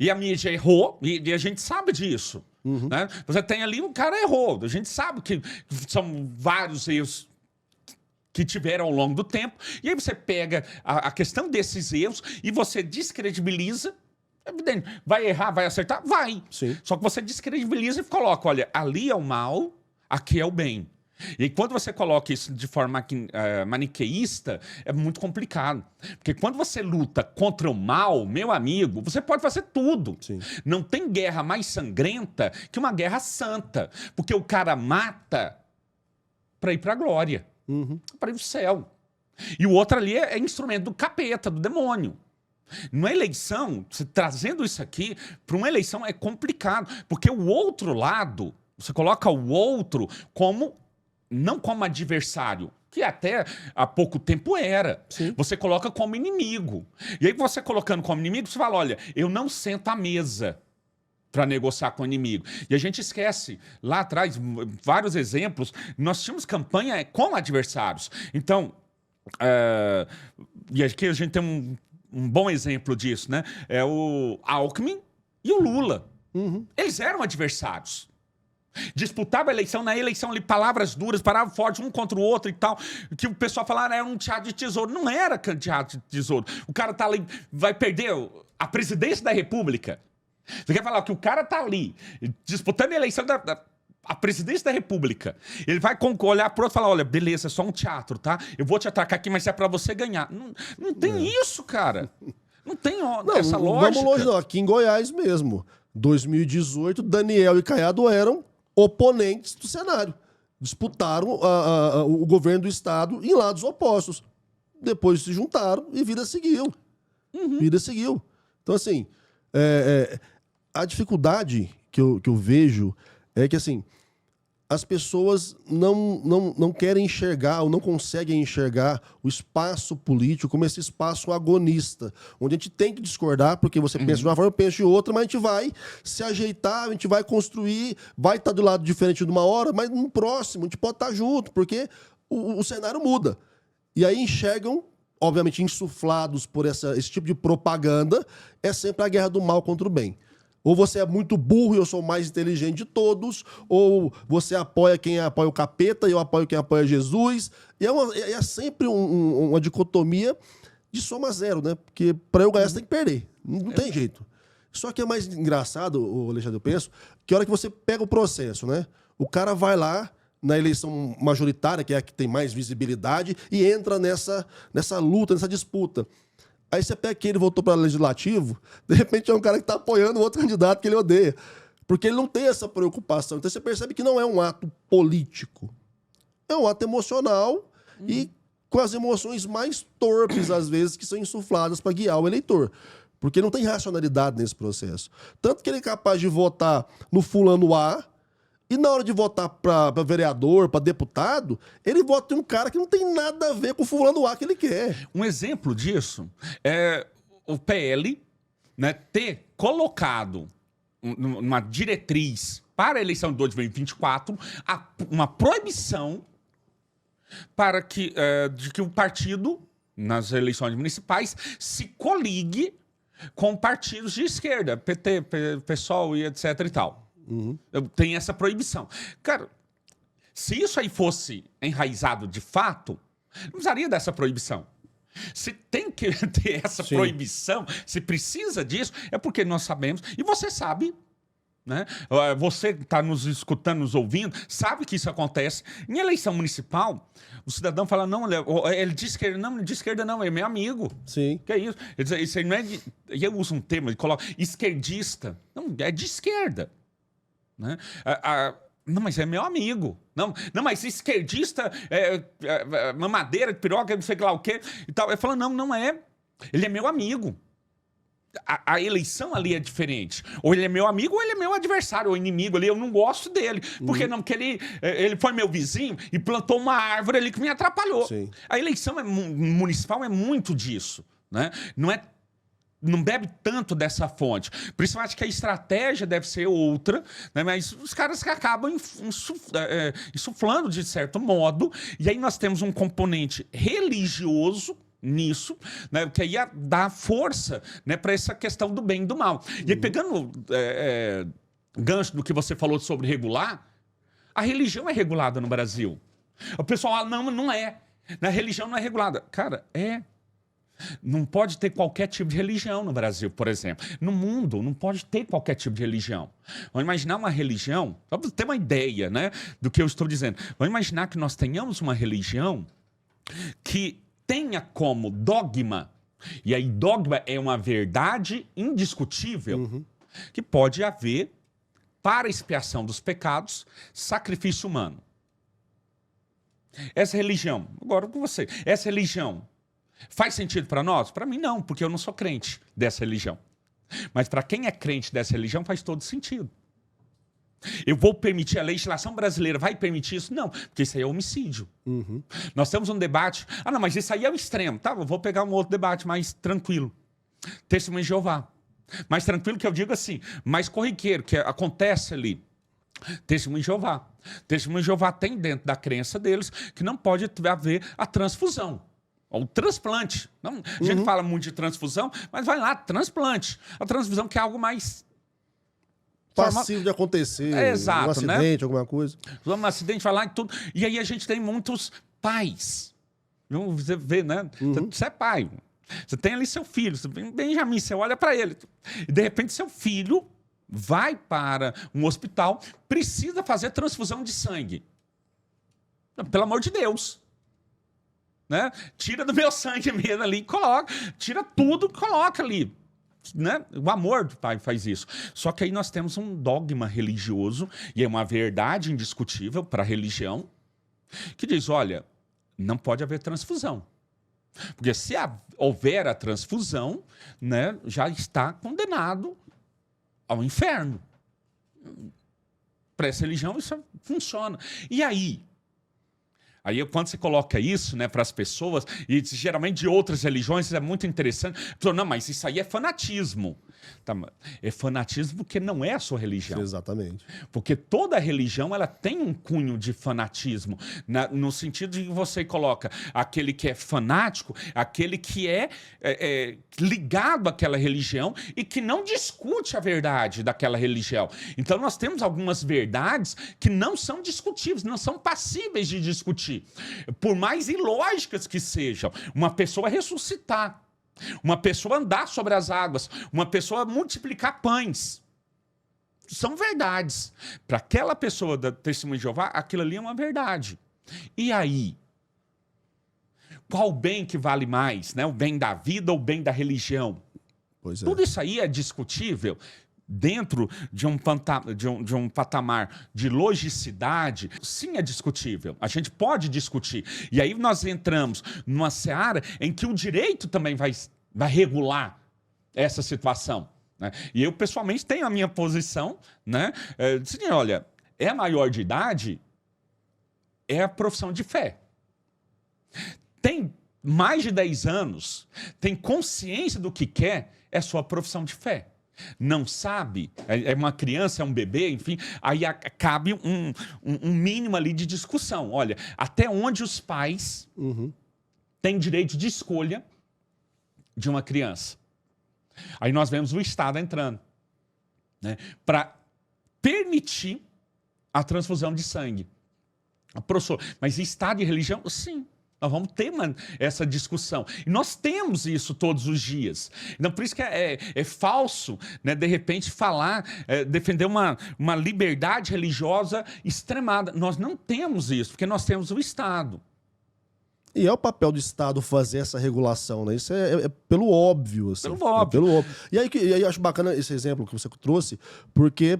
e a mídia errou, e a gente sabe disso. Né? Você tem ali, um cara errou, a gente sabe que são vários erros que tiveram ao longo do tempo, e aí você pega a questão desses erros e você descredibiliza. Evidente, vai errar, vai acertar? Vai. Sim. Só que você descredibiliza e coloca, olha, ali é o mal, aqui é o bem. E quando você coloca isso de forma maniqueísta, é muito complicado. Porque quando você luta contra o mal, meu amigo, você pode fazer tudo. Sim. Não tem guerra mais sangrenta que uma guerra santa. Porque o cara mata para ir para a glória, para ir para o céu. E o outro ali é instrumento do capeta, do demônio. Numa eleição, trazendo isso aqui, para uma eleição é complicado. Porque o outro lado, você coloca o outro como... não como adversário, que até há pouco tempo era. Sim. Você coloca como inimigo. E aí você colocando como inimigo, você fala, olha, eu não sento à mesa para negociar com o inimigo. E a gente esquece, lá atrás, vários exemplos, nós tínhamos campanha com adversários. Então, e aqui a gente tem um bom exemplo disso, né? É o Alckmin e o Lula. Eles eram adversários. Disputava a eleição, na eleição ali, palavras duras, paravam forte um contra o outro e tal, que o pessoal falava era um teatro de tesouro. Não era teatro de tesouro. O cara tá ali, vai perder a presidência da República. Você quer falar que o cara tá ali, disputando a eleição a presidência da República. Ele vai olhar pro outro e falar, olha, beleza, é só um teatro, tá? Eu vou te atacar aqui, mas é pra você ganhar. Não tem isso, cara. Não tem essa lógica. Vamos longe não, aqui em Goiás mesmo. 2018, Daniel e Caiado eram oponentes do cenário. Disputaram o governo do estado em lados opostos. Depois se juntaram e vida seguiu. Vida seguiu. Então, assim, a dificuldade que eu vejo é que, assim, as pessoas não querem enxergar ou não conseguem enxergar o espaço político como esse espaço agonista, onde a gente tem que discordar, porque você pensa de uma forma, eu penso de outra, mas a gente vai se ajeitar, a gente vai construir, vai estar do lado diferente de uma hora, mas no próximo a gente pode estar junto, porque o cenário muda. E aí enxergam, obviamente insuflados por esse tipo de propaganda, é sempre a guerra do mal contra o bem. Ou você é muito burro e eu sou o mais inteligente de todos, ou você apoia quem apoia o capeta e eu apoio quem apoia Jesus. E é sempre uma dicotomia de soma zero, né? Porque para eu ganhar você tem que perder. Não tem jeito. Só que é mais engraçado, Alexandre, eu penso, que a hora que você pega o processo, né? O cara vai lá na eleição majoritária, que é a que tem mais visibilidade, e entra nessa luta, nessa disputa. Aí você pega que ele voltou para o legislativo, de repente é um cara que está apoiando outro candidato que ele odeia. Porque ele não tem essa preocupação. Então você percebe que não é um ato político. é um ato emocional e com as emoções mais torpes, às vezes, que são insufladas para guiar o eleitor. Porque não tem racionalidade nesse processo. Tanto que ele é capaz de votar no fulano A, e na hora de votar para vereador, para deputado, ele vota em um cara que não tem nada a ver com o fulano A que ele quer. Um exemplo disso é o PL, né, ter colocado uma diretriz para a eleição de 2024 uma proibição para de que o partido, nas eleições municipais, se coligue com partidos de esquerda, PT, PSOL e etc e tal. Tem essa proibição. Cara, se isso aí fosse enraizado de fato, não precisaria dessa proibição. Se tem que ter essa proibição, se precisa disso, é porque nós sabemos, e você sabe, né? Você que está nos escutando, nos ouvindo, sabe que isso acontece. Em eleição municipal, o cidadão fala, não, ele de esquerda, não, de esquerda não, é meu amigo. Sim. Que é isso? Ele diz, isso aí não é de... E eu uso um termo, ele coloca esquerdista. Não, é de esquerda. Né? Não, mas é meu amigo. Não, mas esquerdista, mamadeira, piroca, não sei lá o quê. E tal. Ele fala, não é. Ele é meu amigo. A eleição ali é diferente. Ou ele é meu amigo, ou ele é meu adversário, ou inimigo ali. Eu não gosto dele. Por que não? Porque ele foi meu vizinho e plantou uma árvore ali que me atrapalhou. Sim. A eleição municipal é muito disso. Né? Não bebe tanto dessa fonte. Por isso eu acho que a estratégia deve ser outra, né? Mas os caras que acabam insuflando de certo modo, e aí nós temos um componente religioso nisso, né? Que aí dá força, né, para essa questão do bem e do mal. E aí, pegando gancho do que você falou sobre regular, a religião é regulada no Brasil. O pessoal fala, não é. A religião não é regulada. Cara, é. Não pode ter qualquer tipo de religião no Brasil, por exemplo. No mundo, não pode ter qualquer tipo de religião. Vamos imaginar uma religião, só para ter uma ideia, né, do que eu estou dizendo. Vamos imaginar que nós tenhamos uma religião que tenha como dogma, e aí dogma é uma verdade indiscutível, que pode haver, para expiação dos pecados, sacrifício humano. Essa religião, agora com você, essa religião faz sentido para nós? Para mim não, porque eu não sou crente dessa religião. Mas para quem é crente dessa religião faz todo sentido. Eu vou permitir, a legislação brasileira vai permitir isso? Não, porque isso aí é homicídio. Nós temos um debate, não, mas isso aí é o extremo. Tá, eu vou pegar um outro debate mais tranquilo. Testemunho de Jeová. Mais tranquilo que eu digo assim, mais corriqueiro, que acontece ali. Testemunho de Jeová. Testemunho de Jeová tem dentro da crença deles que não pode haver a transfusão. O transplante. Não, a gente fala muito de transfusão, mas vai lá, transplante. A transfusão que é algo mais... passivo de acontecer, exato, um acidente, né? alguma coisa. Um acidente, vai lá e tudo. E aí a gente tem muitos pais. Você vê, né? Você é pai. Você tem ali seu filho. Benjamin, você olha para ele. E de repente seu filho vai para um hospital, precisa fazer transfusão de sangue. Pelo amor de Deus. Né? Tira do meu sangue mesmo ali e coloca. Tira tudo e coloca ali. Né? O amor do pai faz isso. Só que aí nós temos um dogma religioso, e é uma verdade indiscutível para a religião, que diz, olha, não pode haver transfusão. Porque se houver a transfusão, né, já está condenado ao inferno. Para essa religião isso funciona. E aí? Aí, quando você coloca isso, né, para as pessoas, e geralmente de outras religiões, isso é muito interessante. Não, mas isso aí é fanatismo. Tá, é fanatismo porque não é a sua religião. Exatamente. Porque toda religião ela tem um cunho de fanatismo, no sentido de que você coloca aquele que é fanático, aquele que é ligado àquela religião e que não discute a verdade daquela religião. Então nós temos algumas verdades que não são discutíveis, não são passíveis de discutir. Por mais ilógicas que sejam, uma pessoa ressuscitar, uma pessoa andar sobre as águas, uma pessoa multiplicar pães. São verdades. Para aquela pessoa da Testemunho de Jeová, aquilo ali é uma verdade. E aí? Qual o bem que vale mais? Né? O bem da vida ou o bem da religião? Pois é. Tudo isso aí é discutível dentro de um patamar de logicidade, sim, é discutível. A gente pode discutir. E aí nós entramos numa seara em que o direito também vai regular essa situação, né? E eu, pessoalmente, tenho a minha posição, né? Olha, é maior de idade, é a profissão de fé. Tem mais de 10 anos, tem consciência do que quer, é sua profissão de fé. Não sabe, é uma criança, é um bebê, enfim, aí cabe um mínimo ali de discussão. Olha, até onde os pais têm direito de escolha de uma criança. Aí nós vemos o Estado entrando, né, para permitir a transfusão de sangue. Professor, mas Estado e religião? Sim. Nós vamos ter essa discussão. E nós temos isso todos os dias. Então, por isso que é falso, né, de repente, falar, defender uma liberdade religiosa extremada. Nós não temos isso, porque nós temos o Estado. E é o papel do Estado fazer essa regulação, né? Isso é pelo óbvio, assim. Pelo óbvio. Pelo óbvio. E aí eu acho bacana esse exemplo que você trouxe, porque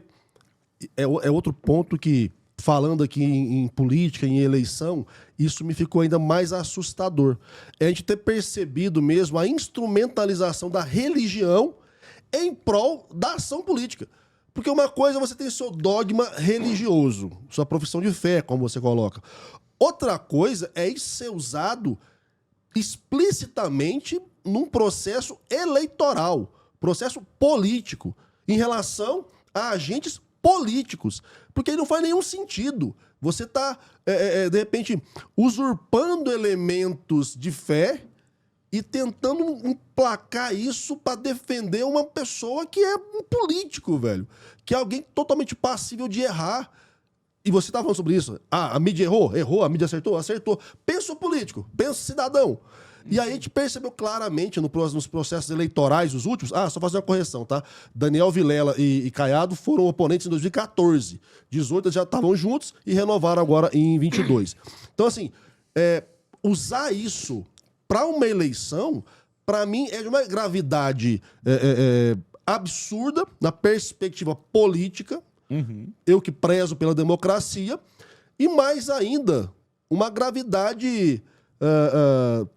é outro ponto que, falando aqui em política, em eleição, isso me ficou ainda mais assustador. É a gente ter percebido mesmo a instrumentalização da religião em prol da ação política. Porque uma coisa é você tem seu dogma religioso, sua profissão de fé, como você coloca. Outra coisa é isso ser usado explicitamente num processo eleitoral, processo político, em relação a agentes políticos. Porque aí não faz nenhum sentido. Você está, de repente, usurpando elementos de fé e tentando emplacar isso para defender uma pessoa que é um político, velho. Que é alguém totalmente passível de errar. E você estava falando sobre isso. Ah, a mídia errou, a mídia acertou. Pensa o político, pensa o cidadão. E aí a gente percebeu claramente nos processos eleitorais, os últimos... só fazer uma correção, tá? Daniel Vilela e Caiado foram oponentes em 2014. 18 eles já estavam juntos e renovaram agora em 22. Então, assim, usar isso para uma eleição, para mim, é de uma gravidade absurda na perspectiva política. Eu que prezo pela democracia. E mais ainda, uma gravidade...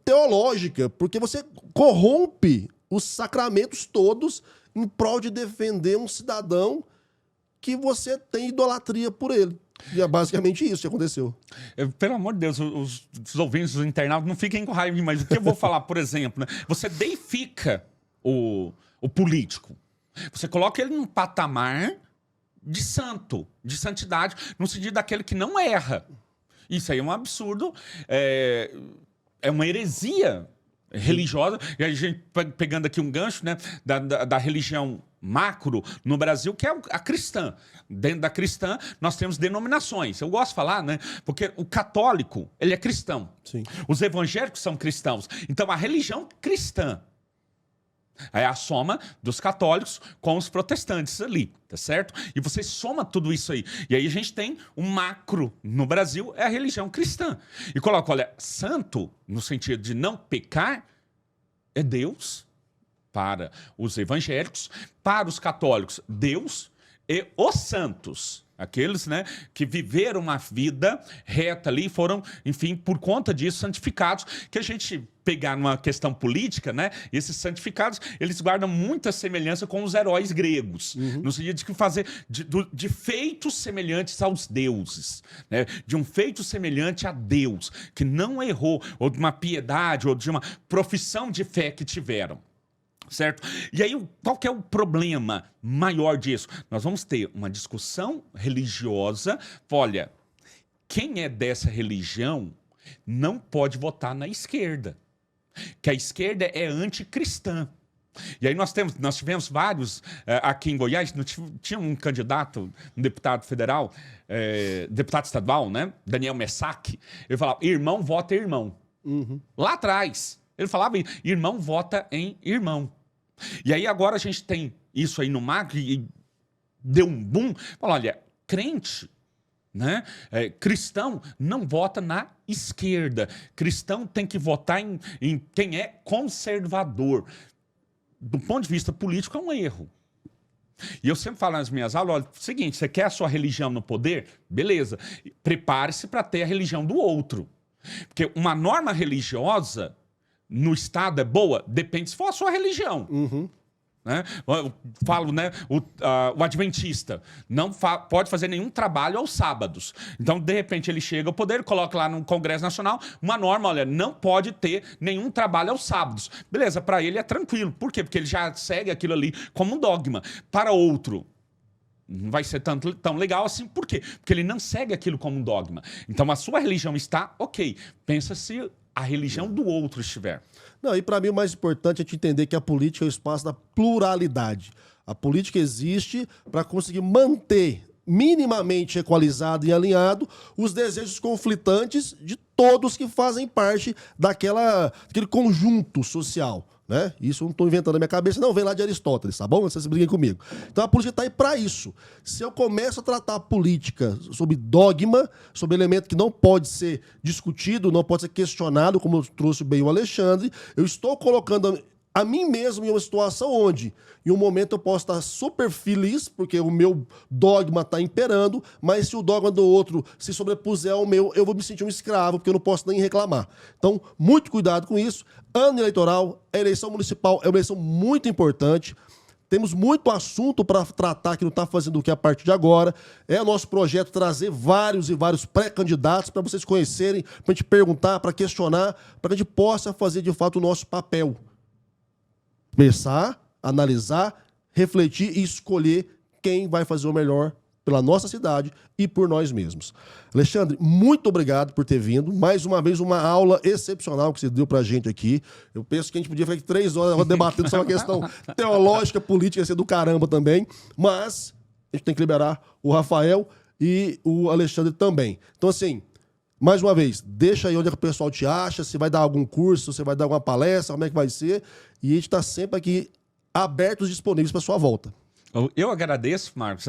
teológica, porque você corrompe os sacramentos todos em prol de defender um cidadão que você tem idolatria por ele. E é basicamente isso que aconteceu. Pelo amor de Deus, os ouvintes, os internautas, não fiquem com raiva, mas o que eu vou falar, por exemplo, né? Você deifica o político. Você coloca ele num patamar de santo, de santidade, no sentido daquele que não erra. Isso aí é um absurdo, é uma heresia religiosa. E a gente pegando aqui um gancho, né, da religião macro no Brasil, que é a cristã. Dentro da cristã, nós temos denominações. Eu gosto de falar, né, porque o católico, ele é cristão. Sim. Os evangélicos são cristãos. Então, a religião cristã é a soma dos católicos com os protestantes ali, tá certo? E você soma tudo isso aí. E aí a gente tem um macro no Brasil, é a religião cristã. E coloca, olha, santo, no sentido de não pecar, é Deus para os evangélicos, para os católicos, Deus e os santos. Aqueles, né, que viveram uma vida reta ali, foram, enfim, por conta disso, santificados. Que a gente pegar numa questão política, né, esses santificados, eles guardam muita semelhança com os heróis gregos, no sentido de que fazer de feitos semelhantes aos deuses, né, de um feito semelhante a Deus, que não errou, ou de uma piedade, ou de uma profissão de fé que tiveram. Certo? E aí, qual que é o problema maior disso? Nós vamos ter uma discussão religiosa. Olha, quem é dessa religião não pode votar na esquerda, que a esquerda é anticristã. E aí nós tivemos vários aqui em Goiás. Tinha um candidato, um deputado federal, deputado estadual, né? Daniel Messac. Ele falava, irmão vota irmão. Lá atrás, ele falava, irmão vota em irmão. E aí agora a gente tem isso aí no macro e deu um boom. Fala, olha, crente, né, cristão não vota na esquerda. Cristão tem que votar em quem é conservador. Do ponto de vista político é um erro. E eu sempre falo nas minhas aulas, olha, seguinte, você quer a sua religião no poder? Beleza. Prepare-se para ter a religião do outro. Porque uma norma religiosa no Estado é boa? Depende se for a sua religião. Né? Eu falo, né? O adventista não pode fazer nenhum trabalho aos sábados. Então, de repente, ele chega ao poder, coloca lá no Congresso Nacional uma norma, olha, não pode ter nenhum trabalho aos sábados. Beleza, para ele é tranquilo. Por quê? Porque ele já segue aquilo ali como um dogma. Para outro, não vai ser tão legal assim. Por quê? Porque ele não segue aquilo como um dogma. Então, a sua religião está ok. Pensa se a religião do outro estiver. Não, e para mim o mais importante é te entender que a política é o espaço da pluralidade. A política existe para conseguir manter minimamente equalizado e alinhado os desejos conflitantes de todos que fazem parte daquele conjunto social. Né? Isso eu não estou inventando na minha cabeça, não, vem lá de Aristóteles, tá bom? Vocês briguem comigo. Então a política está aí para isso. Se eu começo a tratar a política sobre dogma, sobre elemento que não pode ser discutido, não pode ser questionado, como trouxe bem o Alexandre, eu estou colocando a mim mesmo em uma situação onde, em um momento, eu posso estar super feliz, porque o meu dogma está imperando, mas se o dogma do outro se sobrepuser ao meu, eu vou me sentir um escravo, porque eu não posso nem reclamar. Então, muito cuidado com isso. Ano eleitoral, a eleição municipal é uma eleição muito importante. Temos muito assunto para tratar que não está fazendo o que a partir de agora. É o nosso projeto trazer vários e vários pré-candidatos para vocês conhecerem, para a gente perguntar, para questionar, para que a gente possa fazer de fato o nosso papel. Pensar, analisar, refletir e escolher quem vai fazer o melhor pela nossa cidade e por nós mesmos. Alexandre, muito obrigado por ter vindo. Mais uma vez, uma aula excepcional que você deu pra gente aqui. Eu penso que a gente podia ficar aqui 3 horas debatendo só uma questão teológica, política, ia ser do caramba também. Mas a gente tem que liberar o Rafael e o Alexandre também. Então, assim, mais uma vez, deixa aí onde é que o pessoal te acha, se vai dar algum curso, se vai dar alguma palestra, como é que vai ser. E a gente está sempre aqui abertos e disponíveis para sua volta. Eu agradeço, Marcos.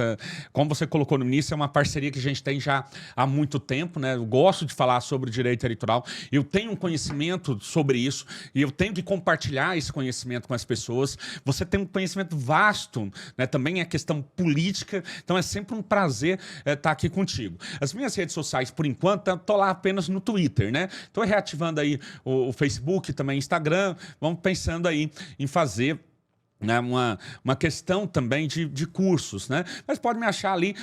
Como você colocou no início, é uma parceria que a gente tem já há muito tempo, né? Eu gosto de falar sobre o direito eleitoral. Eu tenho um conhecimento sobre isso e eu tenho que compartilhar esse conhecimento com as pessoas. Você tem um conhecimento vasto, né? Também é questão política. Então é sempre um prazer estar aqui contigo. As minhas redes sociais, por enquanto, estou lá apenas no Twitter, né? Estou reativando aí o Facebook, também Instagram. Vamos pensando aí em fazer, né, uma questão também de cursos, né? Mas pode me achar ali,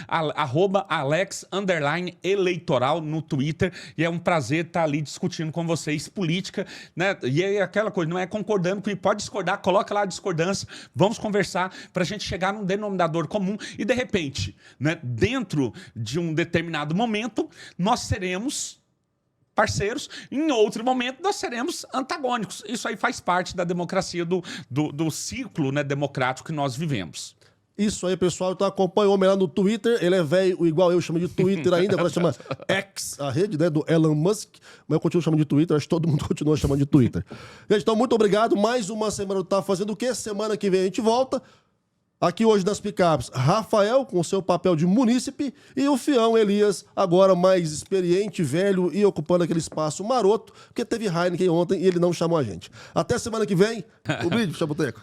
@Alex_eleitoral no Twitter, e é um prazer estar ali discutindo com vocês política, né? E é aquela coisa, não é concordando, pode discordar, coloca lá a discordância, vamos conversar para a gente chegar num denominador comum e, de repente, né, dentro de um determinado momento, nós seremos parceiros, em outro momento nós seremos antagônicos. Isso aí faz parte da democracia, do ciclo, né, democrático que nós vivemos. Isso aí, pessoal. Então acompanha o homem lá no Twitter. Ele é velho, igual eu chamo de Twitter ainda. Agora chama X, a rede, né, do Elon Musk. Mas eu continuo chamando de Twitter. Acho que todo mundo continua chamando de Twitter. Gente, então muito obrigado. Mais uma semana do Tá Fazendo o Quê? Semana que vem a gente volta. Aqui hoje das picapes, Rafael, com seu papel de munícipe, e o Fião Elias, agora mais experiente, velho e ocupando aquele espaço maroto, porque teve Heineken ontem e ele não chamou a gente. Até semana que vem. O brinde, Chaboteco.